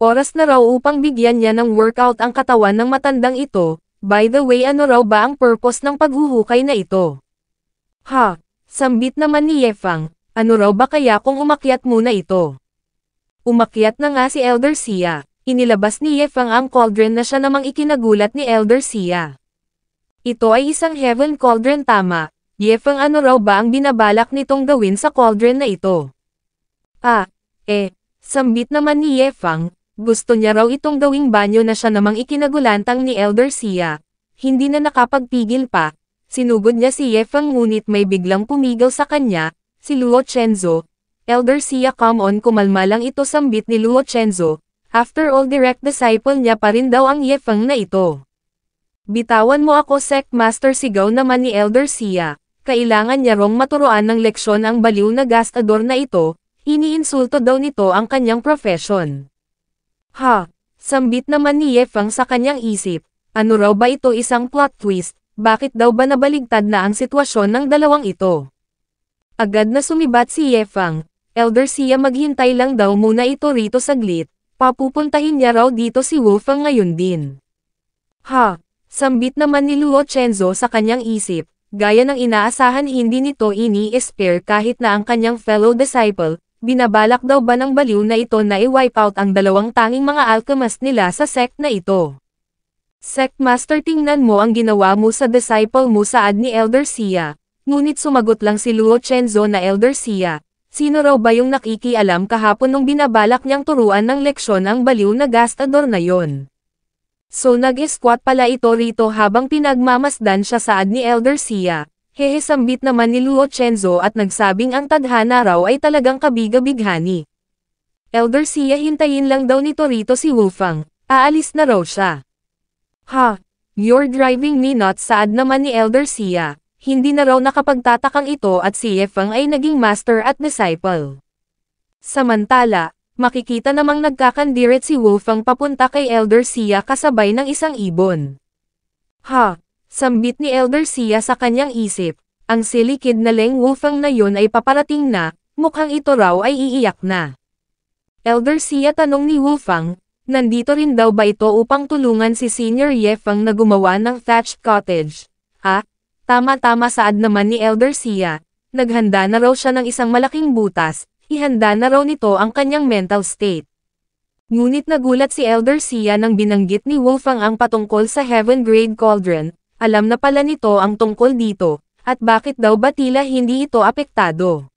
Oras na raw upang bigyan niya ng workout ang katawan ng matandang ito. By the way, ano raw ba ang purpose ng paghuhukay na ito? Ha, sambit naman ni Ye Fang, ano raw ba kaya kung umakyat muna ito? Umakyat na nga si Elder Sia. Inilabas ni Ye Fang ang cauldron na siya namang ikinagulat ni Elder Sia. Ito ay isang heaven cauldron, tama. Ye Fang, ano raw ba ang binabalak nitong gawin sa cauldron na ito? Sambit naman ni Ye Fang, gusto niya raw itong gawing banyo na siya namang ikinagulantang ni Elder Sia. Hindi na nakapagpigil pa, sinugod niya si Ye Fang ngunit may biglang pumigil sa kanya, si Luo Chenzo. Elder Sia, come on, kumalma lang ito, sambit ni Luo Chenzo. After all, direct disciple niya pa rin daw ang Ye Fang na ito. Bitawan mo ako, Sectmaster, sigaw naman ni Elder Sia. Kailangan niya rong maturuan ng leksyon ang baliw na gastador na ito, iniinsulto daw nito ang kanyang profession. Ha, sambit naman ni Ye Fang sa kanyang isip, ano raw ba ito, isang plot twist, bakit daw ba nabaligtad na ang sitwasyon ng dalawang ito? Agad na sumibat si Ye Fang, Elder Sia, maghintay lang daw muna ito rito saglit. Papupuntahin niya raw dito si Wu Fang ngayon din. Ha, sambit naman ni Luo Chenzo sa kanyang isip, gaya ng inaasahan hindi nito ini-spare kahit na ang kanyang fellow disciple, binabalak daw ba ng baliw na ito na i-wipe out ang dalawang tanging mga alchemist nila sa sect na ito. Sectmaster, tingnan mo ang ginawa mo sa disciple mo, saad ni Elder Sia, ngunit sumagot lang si Luo Chenzo na Elder Sia. Sino raw ba yung nakikialam kahapon nung binabalak niyang turuan ng leksyon ang baliw na gastador na yon? So nag-squat pala ito rito habang pinagmamasdan siya, saad ni Elder Sia. Hehe, sambit naman ni Luo Chenzo at nagsabing ang tadhana raw ay talagang kabiga-bighani. Elder Sia, hintayin lang daw nito rito si Wu Fang, aalis na raw siya. Ha, you're driving me nuts, saad naman ni Elder Sia. Hindi na raw nakapagtatakang ito at si Ye Fang ay naging master at disciple. Samantala, makikita namang nagkakandiret si Wu Fang papunta kay Elder Sia kasabay ng isang ibon. Ha, sambit ni Elder Sia sa kanyang isip, ang silly kid na Leng Wu Fang na yun ay paparating na, mukhang ito raw ay iiyak na. Elder Sia, tanong ni Wu Fang, nandito rin daw ba ito upang tulungan si Senior Ye Fang na gumawa ng thatched cottage? Ha? Tama-tama, saad naman ni Elder Sia, naghanda na raw siya ng isang malaking butas, ihanda na raw nito ang kanyang mental state. Ngunit nagulat si Elder Sia nang binanggit ni Wu Fang ang patungkol sa Heaven Grade Cauldron, alam na pala nito ang tungkol dito, at bakit daw ba tila hindi ito apektado.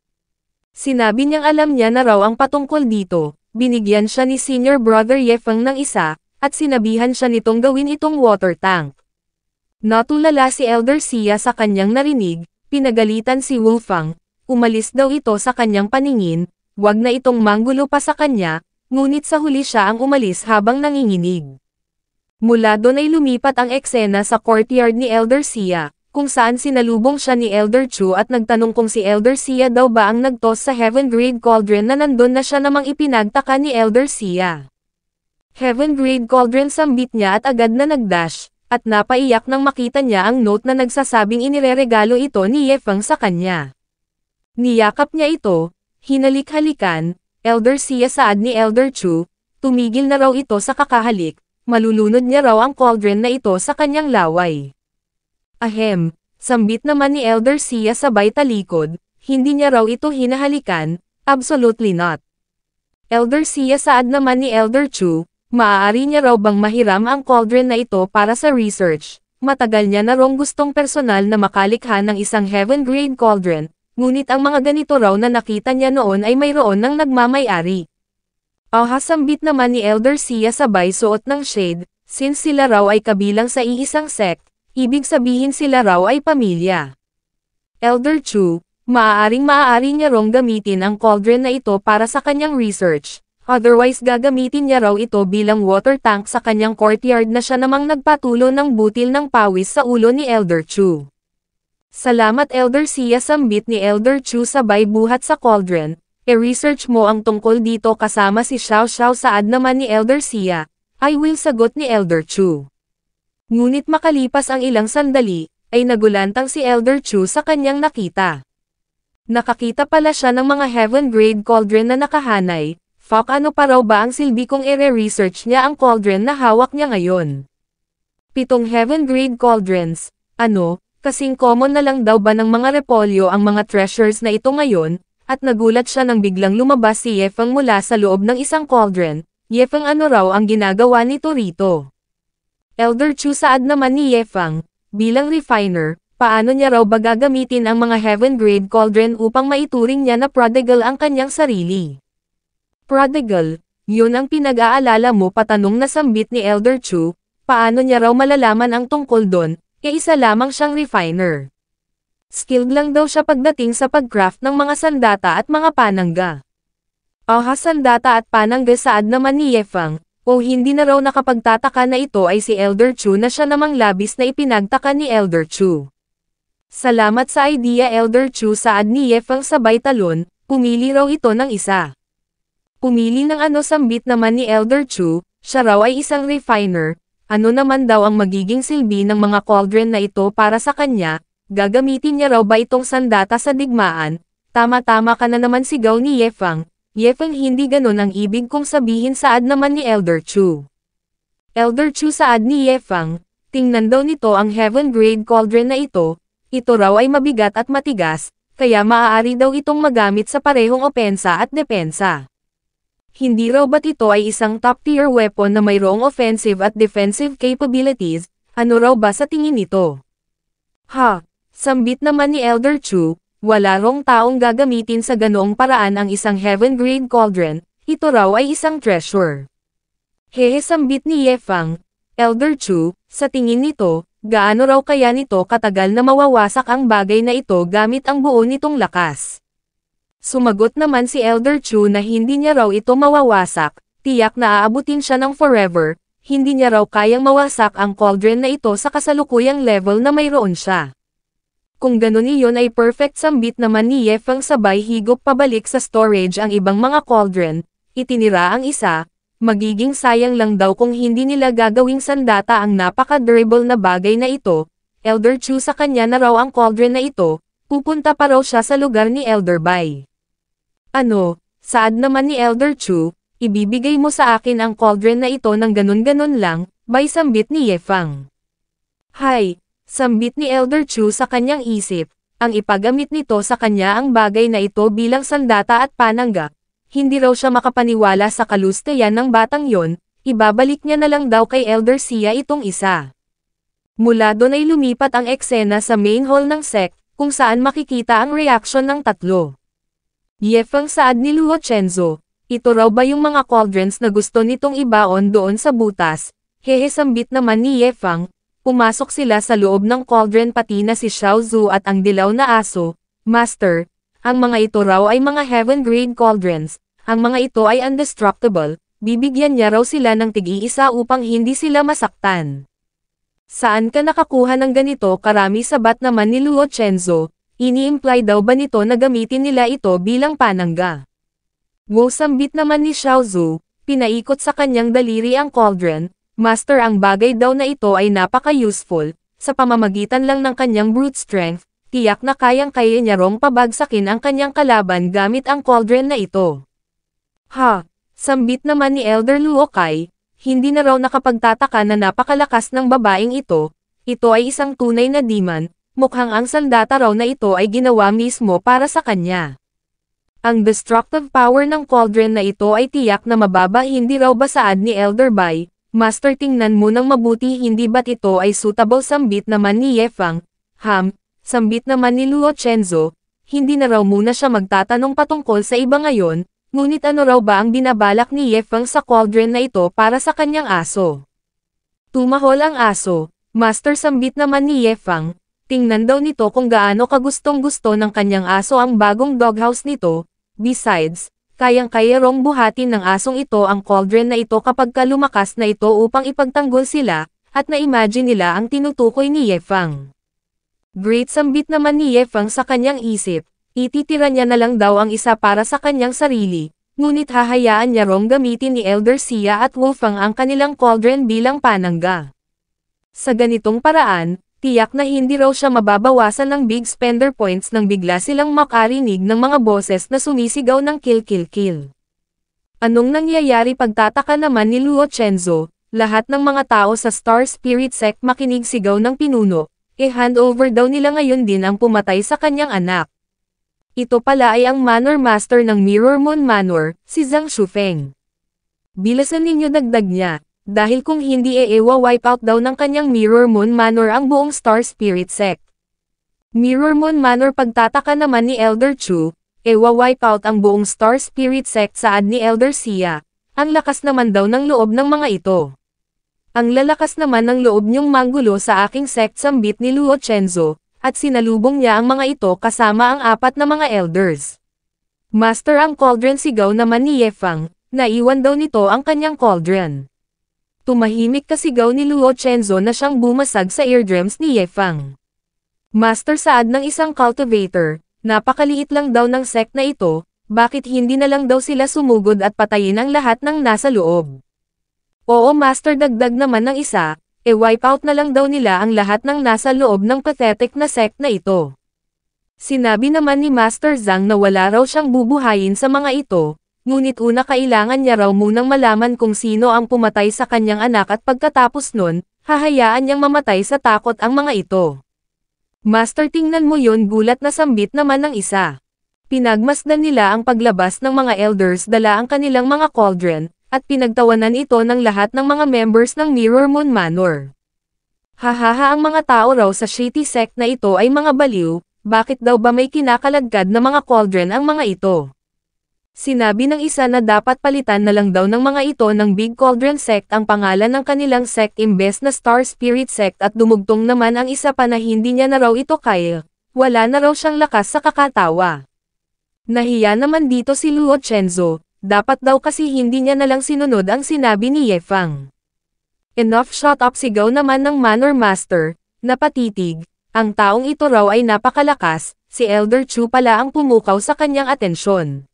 Sinabi niyang alam niya na raw ang patungkol dito, binigyan siya ni Senior Brother Ye Fang ng isa, at sinabihan siya nitong gawin itong water tank. Natulala si Elder Sia sa kanyang narinig, pinagalitan si Wu Fang, umalis daw ito sa kanyang paningin, wag na itong manggulo pa sa kanya, ngunit sa huli siya ang umalis habang nanginginig. Mula doon ay lumipat ang eksena sa courtyard ni Elder Sia, kung saan sinalubong siya ni Elder Chu at nagtanong kung si Elder Sia daw ba ang nagtos sa Heaven Grade Cauldron na nandun na siya namang ipinagtaka ni Elder Sia. Heaven Grade Cauldron, sambit niya at agad na nagdash. At napaiyak nang makita niya ang note na nagsasabing inireregalo ito ni Ye Fang sa kanya. Niyakap niya ito, hinalik-halikan, Elder Sia, saad ni Elder Chu, tumigil na raw ito sa kakahalik, malulunod niya raw ang cauldron na ito sa kanyang laway. Ahem, sambit naman ni Elder Sia sabay talikod, hindi niya raw ito hinahalikan, absolutely not. Elder Sia, saad naman ni Elder Chu, maaari niya raw bang mahiram ang cauldron na ito para sa research, matagal niya na rong gustong personal na makalikha ng isang heaven-grade cauldron, ngunit ang mga ganito raw na nakita niya noon ay mayroon ng nagmamay-ari. Sambit naman ni Elder Sia sabay suot ng shade, since sila raw ay kabilang sa iisang sect, ibig sabihin sila raw ay pamilya. Elder Chu, maaari niya rong gamitin ang cauldron na ito para sa kanyang research. Otherwise gagamitin niya raw ito bilang water tank sa kanyang courtyard na siya namang nagpatulo ng butil ng pawis sa ulo ni Elder Chu. Salamat Elder Sia, sambit ni Elder Chu sabay buhat sa cauldron. E-research mo ang tungkol dito kasama si Xiao Xiao, saad naman ni Elder Sia. I will, sagot ni Elder Chu. Ngunit makalipas ang ilang sandali, ay nagulantang si Elder Chu sa kanyang nakita. Nakakita pala siya ng mga heaven-grade cauldron na nakahanay. Fuck, ano pa raw ba ang silbi kung ire-research niya ang cauldron na hawak niya ngayon? 7 heaven-grade cauldrons. Kasing common na lang daw ba ng mga repolyo ang mga treasures na ito ngayon? At nagulat siya nang biglang lumabas si Yefeng mula sa loob ng isang cauldron. Yefeng, ano raw ang ginagawa nito rito? Elder Chu, saad naman ni Yefeng, bilang refiner, paano niya raw ba gagamitin ang mga heaven-grade cauldron upang maituring niya na prodigal ang kanyang sarili? Prodigal, yun ang pinag-aalala mo, patanong na sambit ni Elder Chu, paano niya raw malalaman ang tungkol doon, isa lamang siyang refiner. Skilled lang daw siya pagdating sa pag-craft ng mga sandata at mga panangga. Sandata at panangga, saad naman ni Yefeng, hindi na raw nakapagtataka na ito ay si Elder Chu na siya namang labis na ipinagtaka ni Elder Chu. Salamat sa idea Elder Chu, saad ni Yefeng sabay talon, pumili raw ito ng isa. Pumili ng sambit naman ni Elder Chu, siya raw ay isang refiner, naman daw ang magiging silbi ng mga cauldron na ito para sa kanya, gagamitin niya raw ba itong sandata sa digmaan? Tama-tama ka na naman, sigaw ni Yefeng. Yefeng, hindi ganon ang ibig kong sabihin, saad naman ni Elder Chu. Elder Chu, saad ni Yefeng, tingnan daw nito ang heaven-grade cauldron na ito raw ay mabigat at matigas, kaya maaari daw itong magamit sa parehong opensa at depensa. Hindi raw ba't ito ay isang top-tier weapon na mayroong offensive at defensive capabilities? Ano raw ba sa tingin nito? Sambit naman ni Elder Chu, wala rong taong gagamitin sa ganoong paraan ang isang heaven-grade cauldron, ito raw ay isang treasure. Sambit ni Yefeng, Elder Chu, sa tingin nito, gaano raw kaya nito katagal na mawawasak ang bagay na ito gamit ang buo nitong lakas? Sumagot naman si Elder Chu na hindi niya raw ito mawawasak, tiyak na aabutin siya ng forever, hindi niya raw kayang mawasak ang cauldron na ito sa kasalukuyang level na mayroon siya. Kung ganun, iyon ay perfect, sambit naman ni Yefeng sabay higop pabalik sa storage ang ibang mga cauldron, itinira ang isa, magiging sayang lang daw kung hindi nila gagawing sandata ang napaka-durable na bagay na ito. Elder Chu, sa kanya na raw ang cauldron na ito, pupunta pa raw siya sa lugar ni Elder Bai. Saad naman ni Elder Chu, ibibigay mo sa akin ang cauldron na ito ng ganun-ganun lang, Bai, sambit ni Yefeng. Sambit ni Elder Chu sa kanyang isip, ang ipagamit nito sa kanya ang bagay na ito bilang sandata at panangga. Hindi raw siya makapaniwala sa kalustayan ng batang yon, ibabalik niya na lang daw kay Elder Sia itong isa. Mula doon ay lumipat ang eksena sa main hall ng sect, kung saan makikita ang reaksyon ng tatlo. Yefeng, saad ni Luo Chenzo, ito raw ba yung mga cauldrons na gusto nitong ibaon doon sa butas? Sambit naman ni Yefeng, pumasok sila sa loob ng cauldron pati na si Xiao Zhu at ang dilaw na aso. Master, ang mga ito raw ay mga heaven-grade cauldrons, ang mga ito ay indestructible, bibigyan niya raw sila ng tig-iisa upang hindi sila masaktan. Saan ka nakakuha ng ganito karami, sabat naman ni Luo Chenzo, ini-imply daw ba nito na gamitin nila ito bilang panangga? Sambit naman ni Xiao Zhu, pinaikot sa kanyang daliri ang cauldron. Master, ang bagay daw na ito ay napaka-useful, sa pamamagitan lang ng kanyang brute strength, tiyak na kayang-kaya niya rong pabagsakin ang kanyang kalaban gamit ang cauldron na ito. Sambit naman ni Elder Luo Kai, hindi na raw nakapagtataka na napakalakas ng babaeng ito ay isang tunay na demon, mukhang ang sandata raw na ito ay ginawa mismo para sa kanya. Ang destructive power ng cauldron na ito ay tiyak na mababa, hindi raw ba, saad ni Elder Bai, Master, tingnan mo ng mabuti, hindi ba't ito ay suitable? Sambit naman ni Ye Fang. Sambit naman ni Luo Chenzo, hindi na raw muna siya magtatanong patungkol sa iba ngayon, ngunit ano raw ba ang binabalak ni Ye Fang sa cauldron na ito para sa kanyang aso? Tumahol ang aso. Master, sambit naman ni Ye Fang, tingnan daw nito kung gaano kagustong-gusto ng kanyang aso ang bagong doghouse nito. Besides, kayang-kaya rong buhatin ng asong ito ang cauldron na ito kapag lumakas na ito upang ipagtanggol sila, at na-imagine nila ang tinutukoy ni Ye Fang. Great, sambit naman ni Ye Fang sa kanyang isip, ititira niya na lang daw ang isa para sa kanyang sarili, ngunit hahayaan niya rong gamitin ni Elder Sia at Wolfang ang kanilang cauldron bilang panangga. Sa ganitong paraan, tiyak na hindi raw siya mababawasan ng big spender points nang bigla silang makarinig ng mga boses na sumisigaw ng kill kill kill. Anong nangyayari? Pagtataka naman ni Luo Chenzo, lahat ng mga tao sa Star Spirit Sect makinig sigaw ng pinuno, handover daw nila ngayon din ang pumatay sa kanyang anak. Ito pala ay ang Manor Master ng Mirror Moon Manor, si Zhang Shufeng. Bilasan ninyo, dagdag niya. Dahil kung hindi wipe out daw ng kanyang Mirror Moon Manor ang buong Star Spirit Sect. Mirror Moon Manor, pagtataka naman ni Elder Chu, wipe out ang buong Star Spirit Sect saad ni Elder Sia. Ang lakas naman daw ng loob ng mga ito. Ang lalakas naman ng loob niyong manggulo sa aking sect, sambit ni Luo Chenzo, at sinalubong niya ang mga ito kasama ang 4 na mga elders. Master, ang cauldron, sigaw naman ni Ye Fang, naiwan daw nito ang kanyang cauldron. Tumahimik kasigaw ni Luo Chenzo na siyang bumasag sa eardrums ni Ye Fang. Master, saad ng isang cultivator, napakaliit lang daw ng sect na ito, bakit hindi na lang daw sila sumugod at patayin ang lahat ng nasa loob? Oo Master, dagdag naman ng isa, wipe out na lang daw nila ang lahat ng nasa loob ng pathetic na sect na ito. Sinabi naman ni Master Zhang na wala raw siyang bubuhayin sa mga ito, ngunit una kailangan niya raw munang malaman kung sino ang pumatay sa kanyang anak at pagkatapos nun, hahayaan niyang mamatay sa takot ang mga ito. Master, tingnan mo yon, gulat na sambit naman ng isa. Pinagmasdan nila ang paglabas ng mga elders, dala ang kanilang mga cauldron, at pinagtawanan ito ng lahat ng mga members ng Mirror Moon Manor. Hahaha, ang mga tao raw sa shitty sect na ito ay mga baliw, bakit daw ba may kinakaladkad na mga cauldron ang mga ito? Sinabi ng isa na dapat palitan na lang daw ng mga ito ng Big Cauldron Sect ang pangalan ng kanilang sect imbes na Star Spirit Sect, at dumugtong naman ang isa pa na hindi niya na raw ito kaya, wala na raw siyang lakas sa kakatawa. Nahiya naman dito si Luo Chenzo, dapat daw kasi hindi niya na lang sinunod ang sinabi ni Ye Fang. Enough, shut up, sigaw naman ng Manor Master, na patitig, ang taong ito raw ay napakalakas, si Elder Chu pala ang pumukaw sa kanyang atensyon.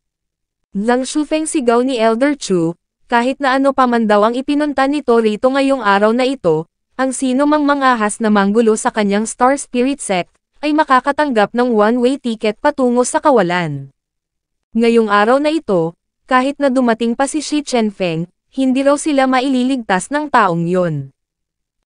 Zhang Shufeng, sigaw ni Elder Chu, kahit na ano pa man daw ang ipinunta nito rito ngayong araw na ito, ang sino mang mangahas na manggulo sa kanyang Star Spirit Sect, ay makakatanggap ng one-way ticket patungo sa kawalan. Ngayong araw na ito, kahit na dumating pa si Shi Chenfeng, hindi raw sila maililigtas ng taong yon.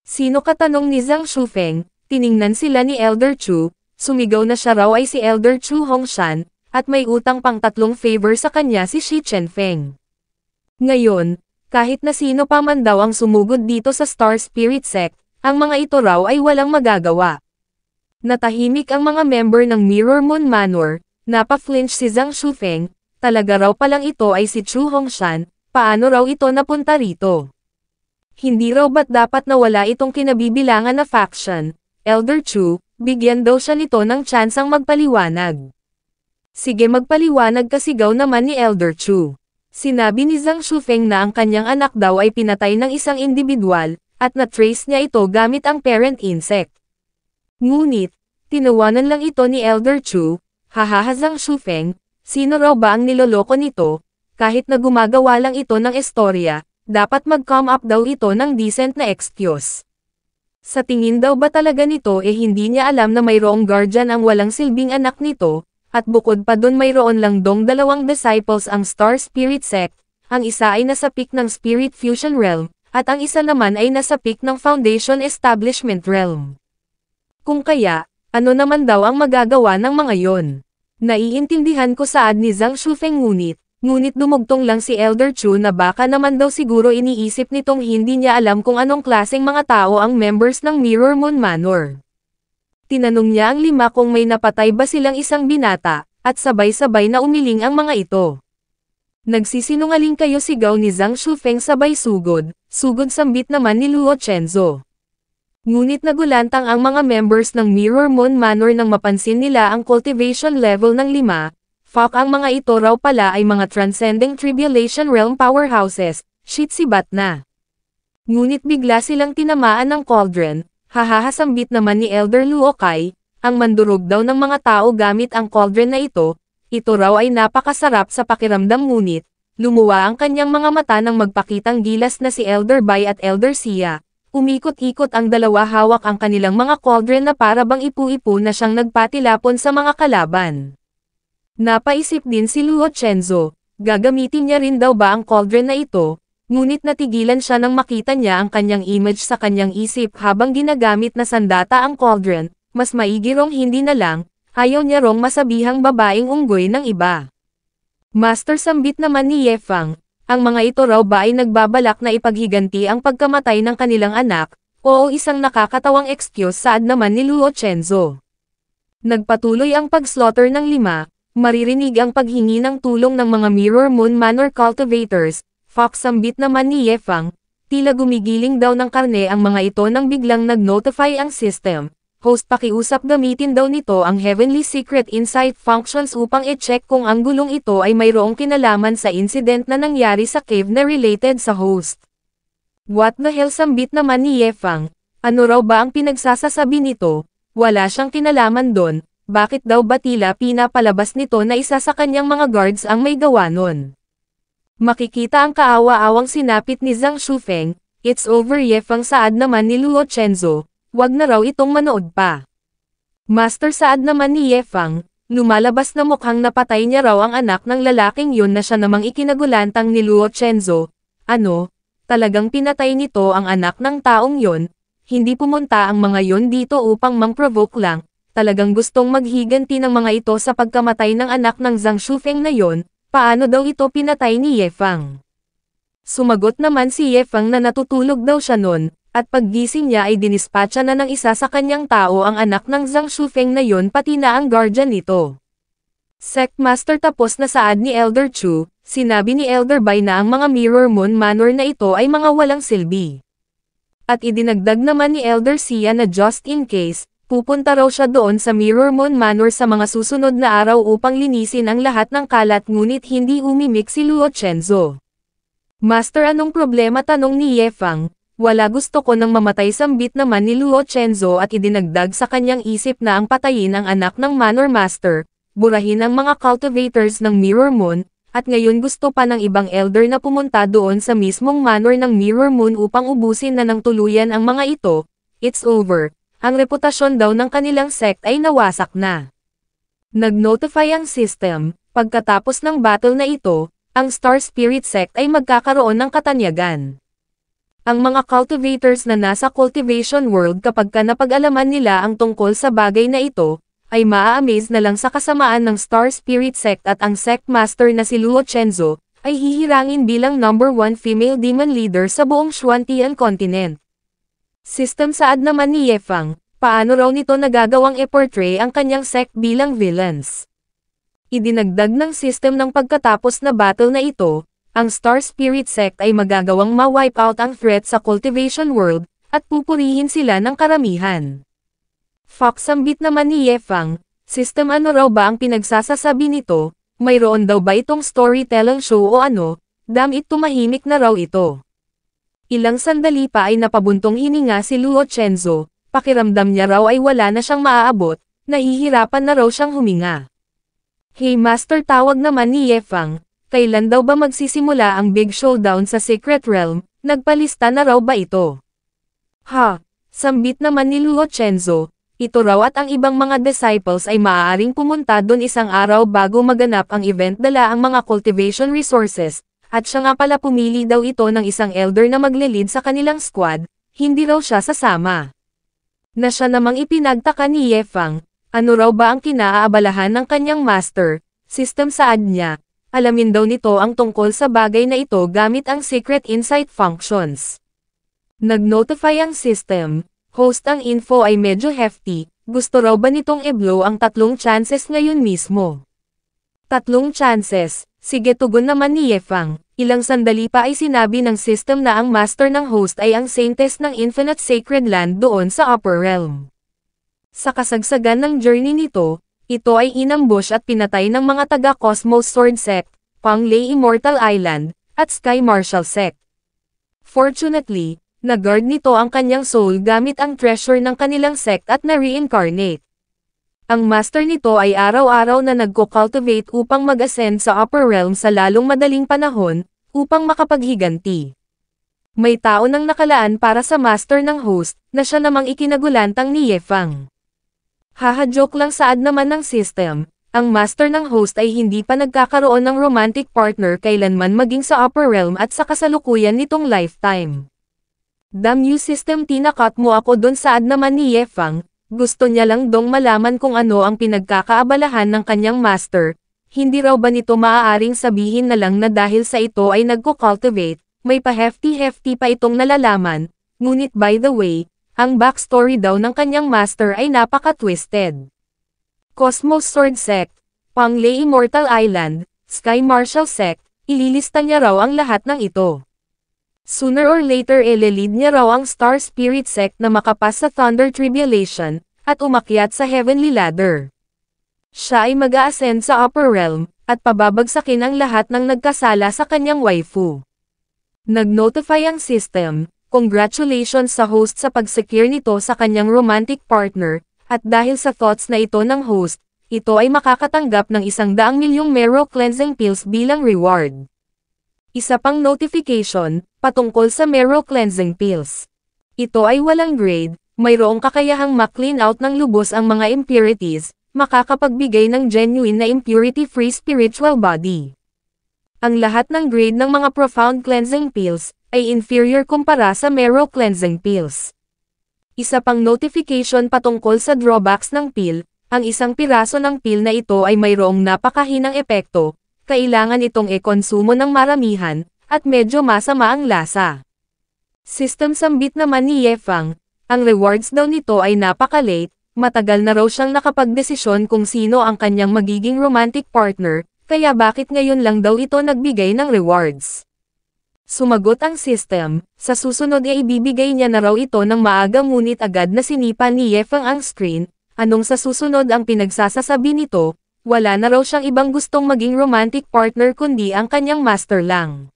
Sino, katanong ni Zhang Shufeng, tiningnan sila ni Elder Chu, sumigaw na siya raw ay si Elder Chu Hongshan, at may utang pang 3 favor sa kanya si Shi Chenfeng. Ngayon, kahit na sino pa man daw ang sumugod dito sa Star Spirit Sect, ang mga ito raw ay walang magagawa. Natahimik ang mga member ng Mirror Moon Manor, napa-flinch si Zhang Shufeng, talaga raw palang ito ay si Chu Hongshan, paano raw ito napunta rito? Hindi raw ba't dapat nawala itong kinabibilangan na faction? Elder Chu, bigyan daw siya nito ng tsansang magpaliwanag. Sige, magpaliwanag, kasigaw naman ni Elder Chu. Sinabi ni Zhang Shufeng na ang kanyang anak daw ay pinatay ng isang individual, at na-trace niya ito gamit ang parent insect. Ngunit, tinawanan lang ito ni Elder Chu. Hahaha, Zhang Shufeng, sino raw ba ang niloloko nito? Kahit na gumagawa lang ito ng istorya, dapat mag-come up daw ito ng decent na excuse. Sa tingin daw ba talaga nito hindi niya alam na mayroong guardian ang walang silbing anak nito? At bukod pa dun, mayroon lang dong 2 disciples ang Star Spirit Sect, ang isa ay nasa peak ng Spirit Fusion Realm, at ang isa naman ay nasa peak ng Foundation Establishment Realm. Kung kaya, ano naman daw ang magagawa ng mga yon? Naiintindihan ko, saad ni Zhang Shufeng, ngunit, Ngunit dumugtong lang si Elder Chu na baka naman daw siguro iniisip nitong hindi niya alam kung anong klaseng mga tao ang members ng Mirror Moon Manor. Tinanong niya ang 5 kung may napatay ba silang isang binata, at sabay-sabay na umiling ang mga ito. Nagsisinungaling kayo, sigaw ni Zhang Shufeng sabay sugod sambit naman ni Luo Chenzo. Ngunit nagulantang ang mga members ng Mirror Moon Manor nang mapansin nila ang cultivation level ng 5. Fuck, ang mga ito raw pala ay mga transcending tribulation realm powerhouses, shit sibat na. Ngunit bigla silang tinamaan ng cauldron, hahahasambit naman ni Elder Luo Kai, ang mandurog daw ng mga tao gamit ang cauldron na ito raw ay napakasarap sa pakiramdam, ngunit, lumuwa ang kanyang mga mata nang magpakitang gilas na si Elder Bai at Elder Sia. Umikot-ikot ang dalawa, hawak ang kanilang mga cauldron na para bang ipu-ipu na siyang nagpatilapon sa mga kalaban. Napaisip din si Luo Chenzo, gagamitin niya rin daw ba ang cauldron na ito, ngunit natigilan siya nang makita niya ang kanyang image sa kanyang isip habang ginagamit na sandata ang cauldron. Mas maigi rong hindi na lang, ayaw niya rong masabihang babaeng unggoy ng iba. Master, sambit naman ni Ye Fang, ang mga ito raw ba ay nagbabalak na ipaghiganti ang pagkamatay ng kanilang anak, o isang nakakatawang excuse, saad naman ni Luo Chenzo. Nagpatuloy ang pag-slaughter ng 5. Maririnig ang paghingi ng tulong ng mga Mirror Moon Manor cultivators. Fox, sambit naman ni Ye Fang, tila gumigiling daw ng karne ang mga ito nang biglang nag-notify ang system. Host, pakiusap gamitin daw nito ang Heavenly Secret Insight Functions upang i-check kung ang gulong ito ay mayroong kinalaman sa incident na nangyari sa cave na related sa host. What the hell, sambit naman ni Ye Fang, ano raw ba ang pinagsasasabi nito? Wala siyang kinalaman doon. Bakit daw ba tila pinapalabas nito na isa sa kanyang mga guards ang may gawa nun? Makikita ang kaawa-awang sinapit ni Zhang Shufeng. It's over, Ye Fang, saad naman ni Luo Chenzo, wag na raw itong manood pa. Master, saad naman ni Ye Fang, lumalabas na mukhang napatay niya raw ang anak ng lalaking yun na siya namang ikinagulantang ni Luo Chenzo. Ano? Talagang pinatay nito ang anak ng taong yon? Hindi pumunta ang mga yon dito upang mang-provoke lang. Talagang gustong maghiganti ng mga ito sa pagkamatay ng anak ng Zhang Shufeng na yon. Paano daw ito pinatay ni Ye Fang? Sumagot naman si Ye Fang na natutulog daw siya nun, at paggising niya ay dinispatcha na ng isa sa kanyang tao ang anak ng Zhang Shufeng na yon pati na ang guardian nito. Sect Master, tapos na, saad ni Elder Chu, sinabi ni Elder Bai na ang mga Mirror Moon Manor na ito ay mga walang silbi. At idinagdag naman ni Elder Sia na just in case, pupunta raw siya doon sa Mirror Moon Manor sa mga susunod na araw upang linisin ang lahat ng kalat, ngunit hindi umimik si Luo Chenzo. Master, anong problema, tanong ni Ye Fang? Wala, gusto ko nang mamatay, sambit naman ni Luo Chenzo at idinagdag sa kanyang isip na ang patayin ang anak ng Manor Master, burahin ang mga cultivators ng Mirror Moon, at ngayon gusto pa ng ibang elder na pumunta doon sa mismong Manor ng Mirror Moon upang ubusin na ng tuluyan ang mga ito. It's over. Ang reputasyon daw ng kanilang sect ay nawasak na. Nag-notify ang system, pagkatapos ng battle na ito, ang Star Spirit Sect ay magkakaroon ng katanyagan. Ang mga cultivators na nasa cultivation world, kapag napag-alaman nila ang tungkol sa bagay na ito, ay maa-amaze na lang sa kasamaan ng Star Spirit Sect, at ang Sect Master na si Luo Chenzo, ay hihirangin bilang number 1 female demon leader sa buong Xuantian continent. System, saad naman ni Ye Fang, paano raw nito nagagawang e-portray ang kanyang sect bilang villains? Idinagdag ng system ng pagkatapos na battle na ito, ang Star Spirit Sect ay magagawang ma-wipe out ang threat sa cultivation world, at pupurihin sila ng karamihan. Fox, sambit naman ni Ye Fang, system, ano raw ba ang pinagsasasabi nito? Mayroon daw ba itong storytelling show o ano? Damn it, tumahimik na raw ito. Ilang sandali pa ay napabuntong hininga si Luo Chenzo, pakiramdam niya raw ay wala na siyang maaabot, nahihirapan na raw siyang huminga. Hey Master, tawag naman ni Ye Fang, kailan daw ba magsisimula ang big showdown sa Secret Realm? Nagpalista na raw ba ito? Ha, sambit naman ni Luo Chenzo, ito raw at ang ibang mga disciples ay maaaring pumunta doon isang araw bago maganap ang event, dala ang mga cultivation resources. At siya nga pala pumili daw ito ng isang elder na magle-lead sa kanilang squad, hindi raw siya sasama. Na siya namang ipinagtaka ni Ye Fang, ano raw ba ang kinaaabalahan ng kanyang master? System, saad niya, alamin daw nito ang tungkol sa bagay na ito gamit ang Secret Insight Functions. Nag-notify ang system, host ang info ay medyo hefty, gusto raw ba nitong i-blow ang 3 chances ngayon mismo? 3 chances, sige tugon naman ni Yefang. Ilang sandali pa ay sinabi ng system na ang master ng host ay ang saintess ng Infinite Sacred Land doon sa Upper Realm. Sa kasagsagan ng journey nito, ito ay inambush at pinatay ng mga taga-Cosmos Sword Sect, Panglay Immortal Island, at Sky Marshal Sect. Fortunately, na-guard nito ang kanyang soul gamit ang treasure ng kanilang sect at na-reincarnate. Ang master nito ay araw-araw na nagko-cultivate upang mag-ascend sa Upper Realm sa lalong madaling panahon, upang makapaghiganti. May tao nang nakalaan para sa master ng host, na siya namang ikinagulantang ni Yefang. Haha-joke lang saad naman ng system, ang master ng host ay hindi pa nagkakaroon ng romantic partner kailanman maging sa Upper Realm at sa kasalukuyan nitong lifetime. Damn you system, tinakat mo ako dun, saad naman ni Yefang. Gusto niya lang dong malaman kung ano ang pinagkakaabalahan ng kanyang master, hindi raw ba nito maaaring sabihin na lang na dahil sa ito ay nagko-cultivate, may pa-hefty-hefty pa itong nalalaman, ngunit by the way, ang backstory daw ng kanyang master ay napaka-twisted. Cosmos Sword Sect, Panglay Immortal Island, Sky Marshal Sect, ililista niya raw ang lahat ng ito. Sooner or later ililid niya raw ang Star Spirit Sect na makapas sa Thunder Tribulation, at umakyat sa Heavenly Ladder. Siya ay mag-a-ascend sa Upper Realm, at pababagsakin ang lahat ng nagkasala sa kanyang waifu. Nag-notify ang system, congratulations sa host sa pag-secure nito sa kanyang romantic partner, at dahil sa thoughts na ito ng host, ito ay makakatanggap ng 100 milyong Mero Cleansing Pills bilang reward. Isa pang notification, patungkol sa Mero Cleansing Pills. Ito ay walang grade, mayroong kakayahang ma-clean out ng lubos ang mga impurities, makakapagbigay ng genuine na impurity-free spiritual body. Ang lahat ng grade ng mga Profound Cleansing Pills, ay inferior kumpara sa Mero Cleansing Pills. Isa pang notification patungkol sa drawbacks ng pill, ang isang piraso ng pill na ito ay mayroong napakahinang epekto, kailangan itong e-konsumo ng maramihan, at medyo masama ang lasa. System sambit naman ni Yefang, ang rewards daw nito ay napaka-late, matagal na raw siyang nakapagdesisyon kung sino ang kanyang magiging romantic partner, kaya bakit ngayon lang daw ito nagbigay ng rewards. Sumagot ang system, sa susunod ay ibibigay niya na raw ito ng maaga ngunit agad na sinipa ni Yefang ang screen, anong sa susunod ang pinagsasasabi nito, wala na raw siyang ibang gustong maging romantic partner kundi ang kanyang master lang.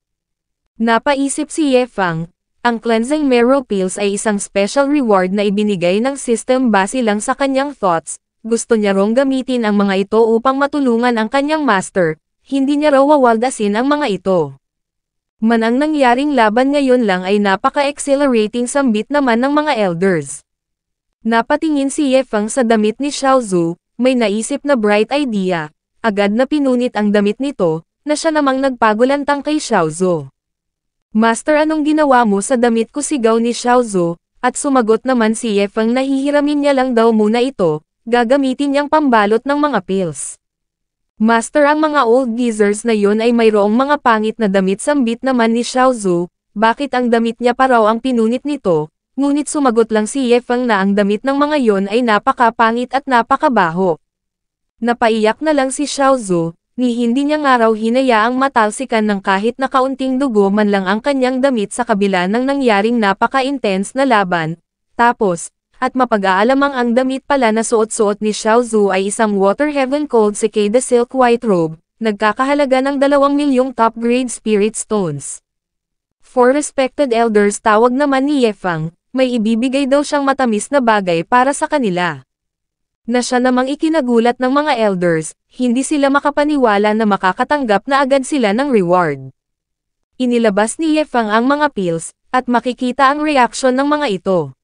Napaisip si Yefang, ang Cleansing Mero Pills ay isang special reward na ibinigay ng system base lang sa kanyang thoughts, gusto niya rong gamitin ang mga ito upang matulungan ang kanyang master, hindi niya raw wawaldasin ang mga ito. Man ang nangyaring laban ngayon lang ay napaka-exhilarating sambit naman ng mga elders. Napatingin si Yefang sa damit ni Xiaozu, may naisip na bright idea, agad na pinunit ang damit nito, na siya namang nagpagulantang kay Xiaozu. Master, anong ginawa mo sa damit ko, sigaw ni Xiaozu, at sumagot naman si Yefang na hihiramin niya lang daw muna ito, gagamitin niyang pambalot ng mga pills. Master, ang mga old geezers na yun ay mayroong mga pangit na damit, sambit naman ni Xiaozu, bakit ang damit niya pa raw ang pinunit nito? Ngunit sumagot lang si Yefang na ang damit ng mga yon ay napakapangit at napakabaho. Napaiyak na lang si Xiaozu, ni hindi niya nga raw hinayaang matalsikan ng kahit na kaunting dugo man lang ang kanyang damit sa kabila ng nangyaring napaka-intense na laban. Tapos, at mapag-aalamang ang damit pala na suot-suot ni Xiaozu ay isang Water Heaven Cold Cicada Silk White Robe, nagkakahalaga ng 2 milyong top-grade Spirit Stones. For respected elders, tawag naman ni Yefang, may ibibigay daw siyang matamis na bagay para sa kanila. Na siya namang ikinagulat ng mga elders, hindi sila makapaniwala na makakatanggap na agad sila ng reward. Inilabas ni Yefang ang mga pills, at makikita ang reaksyon ng mga ito.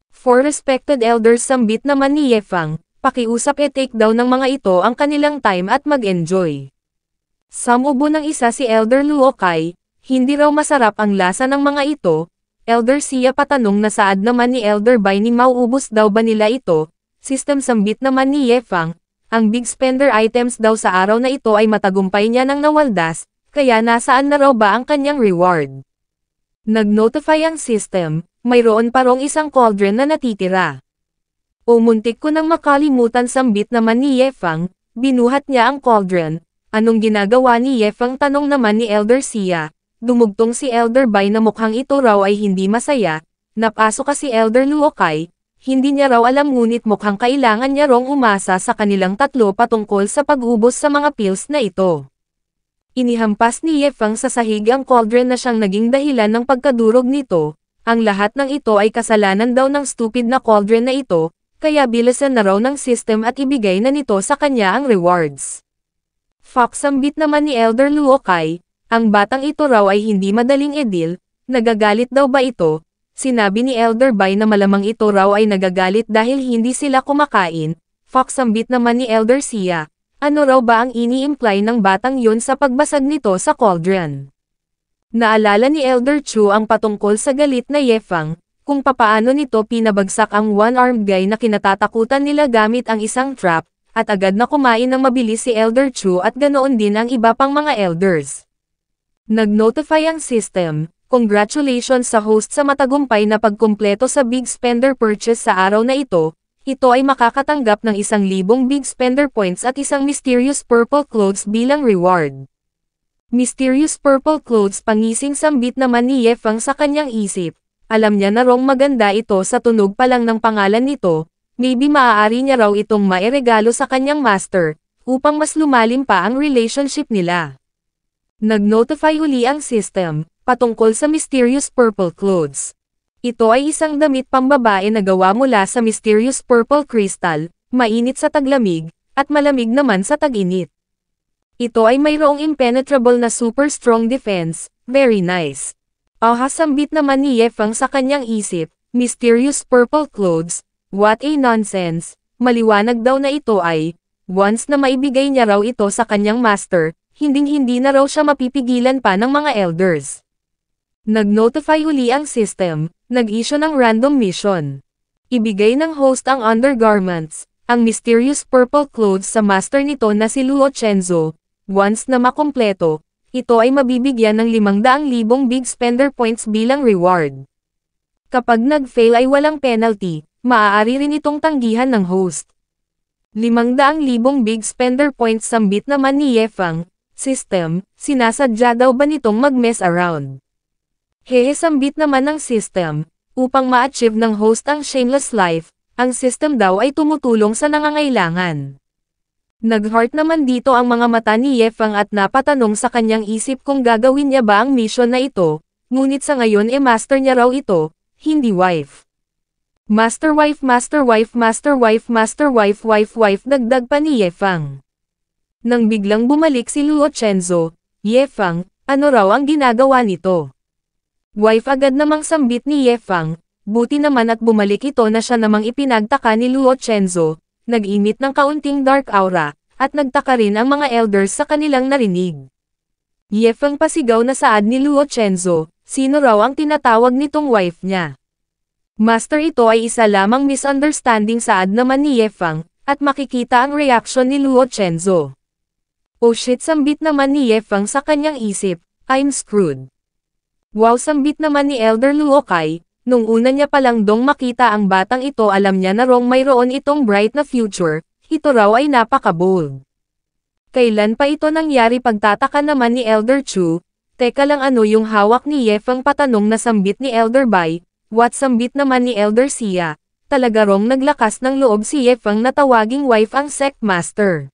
For respected elders, sambit naman ni Yefang, pakiusap take daw ng mga ito ang kanilang time at mag-enjoy. Samubo ng isa si Elder Luokai, hindi raw masarap ang lasa ng mga ito. Elder Sia patanong na saad naman ni Elder Bai ni mauubos daw ba nila ito. System sambit naman ni Yefang, ang big spender items daw sa araw na ito ay matagumpay niya nang nawaldas, kaya nasaan na raw ba ang kanyang reward? Nag-notify ang system, mayroon pa rong isang cauldron na natitira. O muntik ko nang makalimutan, sambit naman ni Yefang, binuhat niya ang cauldron. Anong ginagawa ni Yefang, tanong naman ni Elder Sia. Dumugtong si Elder Bai na mukhang ito raw ay hindi masaya. Napasok kasi Elder Luokai, hindi niya raw alam ngunit mukhang kailangan niya rong umasa sa kanilang tatlo patungkol sa pag-ubos sa mga pills na ito. Inihampas ni Yefang sa sahig ang cauldron na siyang naging dahilan ng pagkadurog nito. Ang lahat ng ito ay kasalanan daw ng stupid na cauldron na ito, kaya bilisan na raw ng system at ibigay na nito sa kanya ang rewards. Fox, sambit naman ni Elder Luokai, ang batang ito raw ay hindi madaling edil, nagagalit daw ba ito? Sinabi ni Elder Bai na malamang ito raw ay nagagalit dahil hindi sila kumakain. Fox, sambit naman ni Elder Sia, ano raw ba ang ini-imply ng batang yun sa pagbasag nito sa cauldron? Naalala ni Elder Chu ang patungkol sa galit na Yefang, kung papaano nito pinabagsak ang one-armed guy na kinatatakutan nila gamit ang isang trap, at agad na kumain ng mabilis si Elder Chu at ganoon din ang iba pang mga elders. Nag-notify ang system, congratulations sa host sa matagumpay na pagkumpleto sa big spender purchase sa araw na ito ay makakatanggap ng 1,000 big spender points at isang mysterious purple clothes bilang reward. Mysterious purple clothes, pangising sambit naman ni Yefang sa kanyang isip. Alam niya na rong maganda ito sa tunog pa lang ng pangalan nito, maybe maaari niya raw itong mairegalo sa kanyang master, upang mas lumalim pa ang relationship nila. Nag-notify uli ang system, patungkol sa mysterious purple clothes. Ito ay isang damit pambabae na gawa mula sa mysterious purple crystal, mainit sa taglamig, at malamig naman sa tag-init. Ito ay mayroong impenetrable na super strong defense, very nice. Sambit naman ni Yefang sa kanyang isip, mysterious purple clothes, what a nonsense, maliwanag daw na ito ay, once na maibigay niya raw ito sa kanyang master, hinding-hindi na raw siya mapipigilan pa ng mga elders. Nag-notify uli ang system, nag-issue ng random mission. Ibigay ng host ang undergarments, ang mysterious purple clothes sa master nito na si Luo Chenzo. Once na makumpleto, ito ay mabibigyan ng 500,000 big spender points bilang reward. Kapag nag-fail ay walang penalty, maaari rin itong tanggihan ng host. 500,000 big spender points, sambit naman ni Yefang. System, sinasadya daw ba nitong mag-mess around? Hehe, sambit naman ng system, upang ma-achieve ng host ang shameless life, ang system daw ay tumutulong sa nangangailangan. Nag-heart naman dito ang mga mata ni Yefang at napatanong sa kanyang isip kung gagawin niya ba ang mission na ito, ngunit sa ngayon master niya raw ito, hindi wife. Master wife, master wife, master wife, master wife, wife, wife, dagdag pa ni Yefang. Nang biglang bumalik si Luo Chenzo, Yefang, ano raw ang ginagawa nito? Wife, agad namang sambit ni Yefang, buti naman at bumalik ito na siya namang ipinagtaka ni Luo Chenzo, nag-imit ng kaunting dark aura, at nagtaka rin ang mga elders sa kanilang narinig. Yefang, pasigaw na saad ni Luo Chenzo, sino raw ang tinatawag nitong wife niya? Master, ito ay isa lamang misunderstanding, saad naman ni Yefang, at makikita ang reaction ni Luo Chenzo. Oh shit, sambit naman ni Yefang sa kanyang isip, I'm screwed. Wow, sambit naman ni Elder Luokai, nung una niya palang dong makita ang batang ito, alam niya na rong mayroon itong bright na future, ito raw ay napaka-bold. Kailan pa ito nangyari? Pagtataka naman ni Elder Chu, teka lang, ano yung hawak ni Yefang? Patanong na sambit ni Elder Bai, what? Sambit naman ni Elder Sia, talaga rong naglakas ng loob si Yefang na tawaging wife ang sect master.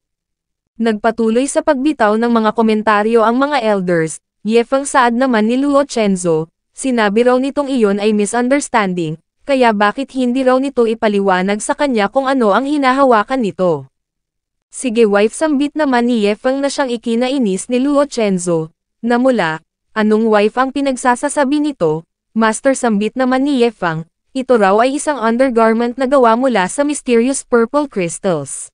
Nagpatuloy sa pagbitaw ng mga komentaryo ang mga elders. Yefang, saad naman ni Luo Chenzo, sinabi raw nitong iyon ay misunderstanding, kaya bakit hindi raw nito ipaliwanag sa kanya kung ano ang hinahawakan nito? Sige wife, sambit naman ni Yefang na siyang ikinainis ni Luo Chenzo, na mula, anong wife ang pinagsasasabi nito? Master, sambit naman ni Yefang, ito raw ay isang undergarment na gawa mula sa mysterious purple crystals.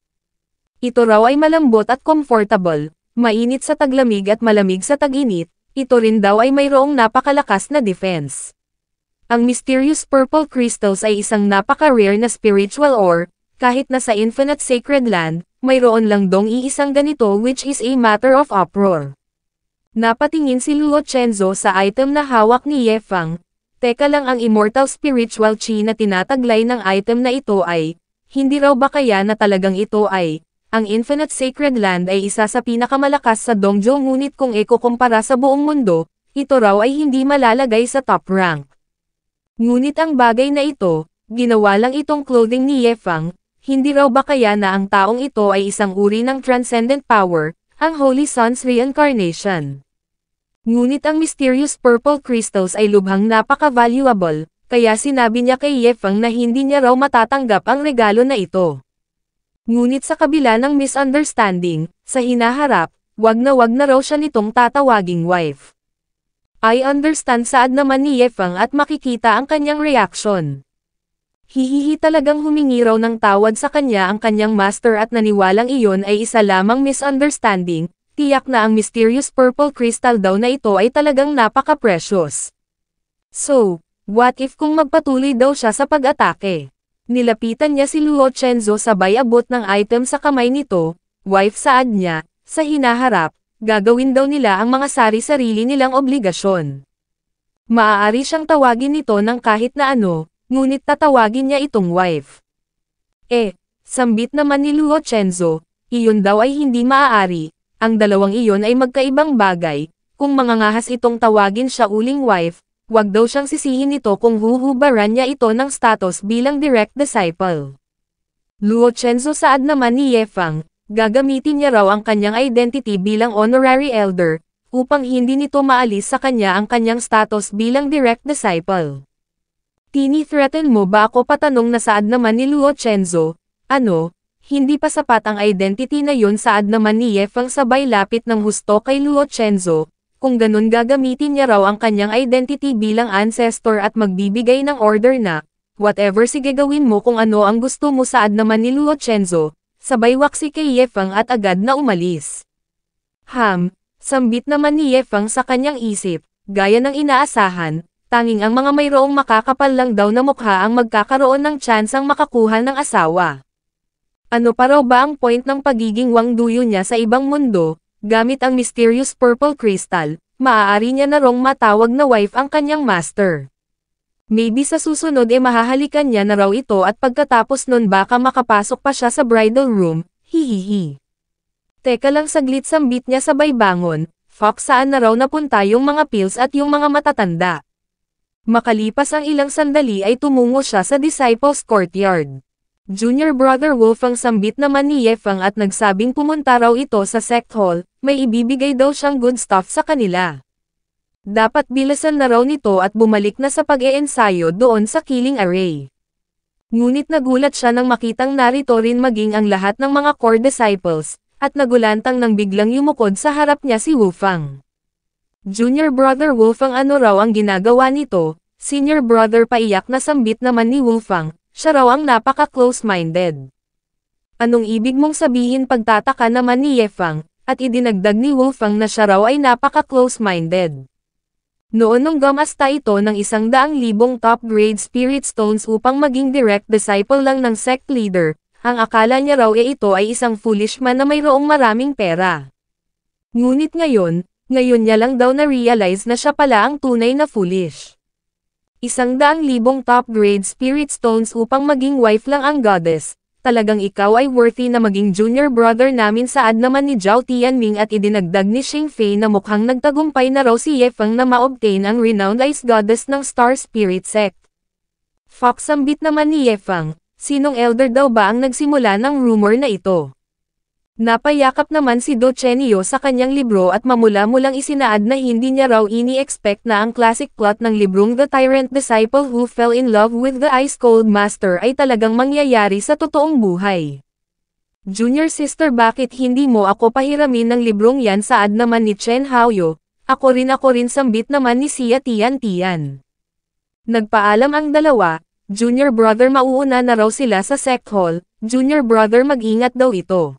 Ito raw ay malambot at comfortable, mainit sa taglamig at malamig sa tag-init. Ito rin daw ay mayroong napakalakas na defense. Ang mysterious purple crystals ay isang napaka-rare na spiritual ore, kahit na sa Infinite Sacred Land, mayroon lang dong iisang ganito which is a matter of uproar. Napatingin si Luo Chenzo sa item na hawak ni Ye Fang. Teka lang, ang immortal spiritual chi na tinataglay ng item na ito ay, hindi raw ba kaya na talagang ito ay, ang Infinite Sacred Land ay isa sa pinakamalakas sa Dongzhou, ngunit kung ikukumpara sa buong mundo, ito raw ay hindi malalagay sa top rank. Ngunit ang bagay na ito, ginawa lang itong clothing ni Ye Fang. Hindi raw ba kaya na ang taong ito ay isang uri ng transcendent power, ang Holy Sun's reincarnation? Ngunit ang mysterious purple crystals ay lubhang napaka-valuable, kaya sinabi niya kay Ye Fang na hindi niya raw matatanggap ang regalo na ito. Ngunit sa kabila ng misunderstanding, sa hinaharap, wag na raw siya nitong tatawaging wife. I understand, saad naman ni Ye Fang at makikita ang kanyang reaction. Hihihi, talagang humingi raw ng tawad sa kanya ang kanyang master at naniwalang iyon ay isa lamang misunderstanding, tiyak na ang mysterious purple crystal daw na ito ay talagang napaka-precious. So, what if kung magpatuloy daw siya sa pag-atake? Nilapitan niya si Luo Chenzo sabay abot ng item sa kamay nito, wife, saad niya, sa hinaharap, gagawin daw nila ang mga sari-sarili nilang obligasyon. Maaari siyang tawagin nito ng kahit na ano, ngunit tatawagin niya itong wife. Sambit naman ni Luo Chenzo, iyon daw ay hindi maaari, ang dalawang iyon ay magkaibang bagay, kung mangangahas itong tawagin siya uling wife, wag daw siyang sisihin nito kung huhubaran niya ito ng status bilang direct disciple. Luo Chenzo, saad naman ni Ye Fang, gagamitin niya raw ang kanyang identity bilang honorary elder, upang hindi nito maalis sa kanya ang kanyang status bilang direct disciple. Tini-threaten mo ba ako? Patanong na saad naman ni Luo Chenzo. Ano, hindi pa sapat ang identity na yun, saad naman ni Ye Fang sabay lapit ng husto kay Luo Chenzo. Kung ganun, gagamitin niya raw ang kanyang identity bilang ancestor at magbibigay ng order na, whatever, sige gawin mo kung ano ang gusto mo, saad naman ni Luo Chenzo. Sabay waksi kay Ye Fang at agad na umalis. Sambit naman ni Ye Fang sa kanyang isip, gaya ng inaasahan. Tanging ang mga mayroong makakapal lang daw na mukha ang magkakaroon ng tsansang makakuha ng asawa. Ano pa raw ba ang point ng pagiging wangduyo niya sa ibang mundo? Gamit ang mysterious purple crystal, maaari niya na rong matawag na wife ang kanyang master. Maybe sa susunod mahahalikan niya na raw ito at pagkatapos nun baka makapasok pa siya sa bridal room, hihihi. Teka lang saglit, sambit niya sabay bangon. Fox, saan na raw napunta yung mga pills at yung mga matatanda? Makalipas ang ilang sandali ay tumungo siya sa disciples courtyard. Junior brother Wolf ang sambit naman ni Ye Fang at nagsabing pumunta raw ito sa sect hall, may ibibigay daw siyang good stuff sa kanila. Dapat bilasan na raw nito at bumalik na sa pag-eensayo doon sa killing array. Ngunit nagulat siya nang makitang narito rin maging ang lahat ng mga core disciples, at nagulantang nang biglang yumukod sa harap niya si Wu Fang. Junior brother Wolf, ang ano raw ang ginagawa nito? Senior brother, paiyak na sambit naman ni Wu Fang, siya raw ang napaka-close-minded. Anong ibig mong sabihin? Pagtataka naman ni Ye Fang, at idinagdag ni Wu Fang na siya raw ay napaka-close-minded. Noon nung gumasta ito ng 100,000 top-grade spirit stones upang maging direct disciple lang ng sect leader, ang akala niya raw ito ay isang foolish man na mayroong maraming pera. Ngunit ngayon niya lang daw na-realize na siya pala ang tunay na foolish. 100,000 top-grade spirit stones upang maging wife lang ang goddess. Talagang ikaw ay worthy na maging junior brother namin, saad naman ni Zhao Tianming at idinagdag ni Xing Fei na mukhang nagtagumpay na raw si Ye Fang na ma-obtain ang renowned ice goddess ng Star Spirit Sect. Fox, sambit naman ni Ye Fang, sinong elder daw ba ang nagsimula ng rumor na ito? Napayakap naman si Do Chenio sa kanyang libro at mamula-mulang isinaad na hindi niya raw ini-expect na ang classic plot ng librong The Tyrant Disciple Who Fell in Love with the Ice Cold Master ay talagang mangyayari sa totoong buhay. Junior sister, bakit hindi mo ako pahiramin ng librong yan, saad naman ni Chen Haoyo. Ako rin, sambit naman ni Xia Tian. Nagpaalam ang dalawa. Junior brother, mauuna na raw sila sa sect hall. Junior brother, mag-ingat daw ito.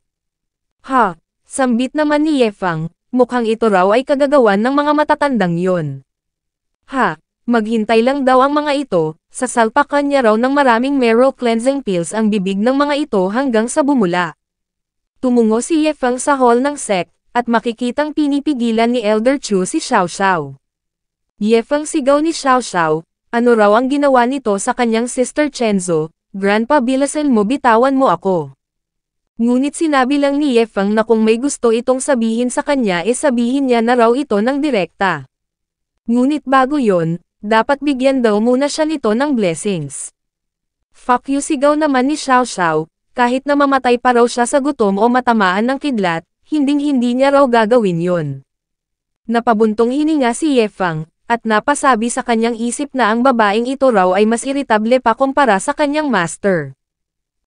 Sambit naman ni Ye Fang, mukhang ito raw ay kagagawan ng mga matatandang yon. Maghintay lang daw ang mga ito, sasalpakan niya raw ng maraming marrow cleansing pills ang bibig ng mga ito hanggang sa bumula. Tumungo si Ye Feng sa hall ng sect, at makikitang pinipigilan ni Elder Chu si Xiao Xiao. Ye Feng, sigaw ni Xiao Xiao, ano raw ang ginawa nito sa kanyang sister Chenzo? Grandpa, bilasan mo, bitawan mo ako. Ngunit sinabi lang ni Ye Feng na kung may gusto itong sabihin sa kanya sabihin niya na raw ito ng direkta. Ngunit bago yon, dapat bigyan daw muna siya nito ng blessings. Fuck you, sigaw naman ni Xiao Xiao, kahit na mamatay pa raw siya sa gutom o matamaan ng kidlat, hinding-hindi niya raw gagawin yon. Napabuntong hininga si Ye Feng, at napasabi sa kanyang isip na ang babaeng ito raw ay mas iritable pa kumpara sa kanyang master.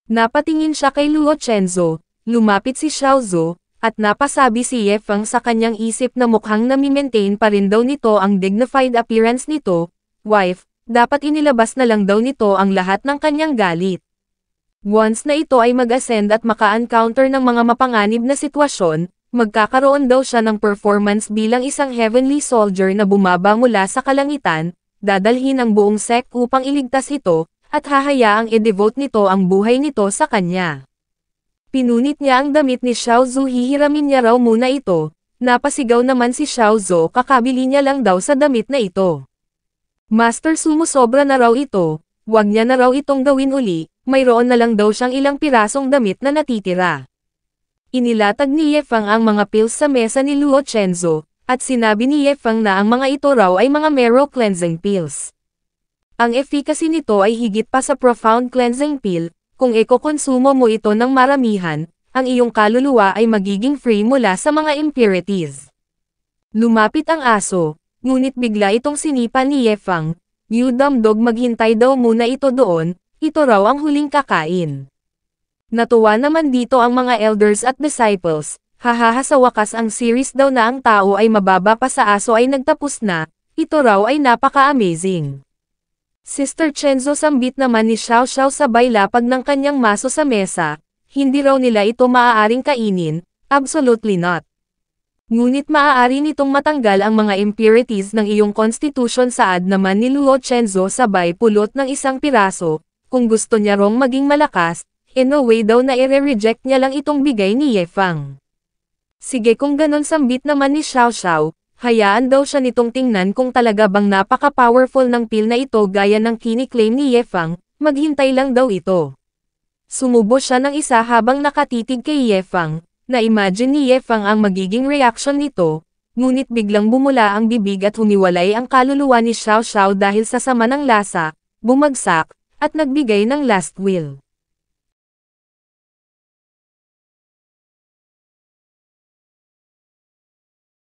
Napatingin siya kay Luo Chenzo, lumapit si Xiao Zhou, at napasabi si Ye Feng sa kanyang isip na mukhang nami-maintain pa rin daw nito ang dignified appearance nito. Wife, dapat inilabas na lang daw nito ang lahat ng kanyang galit. Once na ito ay mag-ascend at maka-encounter ng mga mapanganib na sitwasyon, magkakaroon daw siya ng performance bilang isang heavenly soldier na bumaba mula sa kalangitan, dadalhin ang buong sect upang iligtas ito, at hahayaang i-devote nito ang buhay nito sa kanya. Pinunit niya ang damit ni Xiao Zhou, hihiramin niya raw muna ito, napasigaw naman si Xiao Zhou, kakabili niya lang daw sa damit na ito. Master, sumusobra na raw ito, wag niya na raw itong gawin uli, mayroon na lang daw siyang ilang pirasong damit na natitira. Inilatag ni Ye Feng ang mga pills sa mesa ni Luo Chenzo, at sinabi ni Ye Feng na ang mga ito raw ay mga marrow cleansing pills. Ang efficacy nito ay higit pa sa profound cleansing pill, kung ekokonsumo mo ito ng maramihan, ang iyong kaluluwa ay magiging free mula sa mga impurities. Lumapit ang aso, ngunit bigla itong sinipa ni Ye Feng. You dumb dog, maghintay daw muna ito doon, ito raw ang huling kakain. Natuwa naman dito ang mga elders at disciples, hahaha, sa wakas ang series daw na ang tao ay mababa pa sa aso ay nagtapos na, ito raw ay napaka-amazing. Sister Chenzo, sambit naman ni Xiao Xiao sabay lapag ng kanyang maso sa mesa, hindi raw nila ito maaaring kainin, absolutely not. Ngunit maaari nitong matanggal ang mga impurities ng iyong constitution, saad naman ni Luo Chenzo sabay pulot ng isang piraso, kung gusto niya rong maging malakas, in a way daw na i-reject niya lang itong bigay ni Ye Feng. Sige, kung ganon, sambit naman ni Xiao Xiao, hayaan daw siya nitong tingnan kung talaga bang napaka-powerful ng pill na ito gaya ng kini-claim ni Ye Feng, maghintay lang daw ito. Sumubo siya ng isa habang nakatitig kay Ye Feng, na-imagine ni Ye Feng ang magiging reaction nito, ngunit biglang bumula ang bibig at humiwalay ang kaluluwa ni Xiao Xiao dahil sa sama ng lasa, bumagsak, at nagbigay ng last will.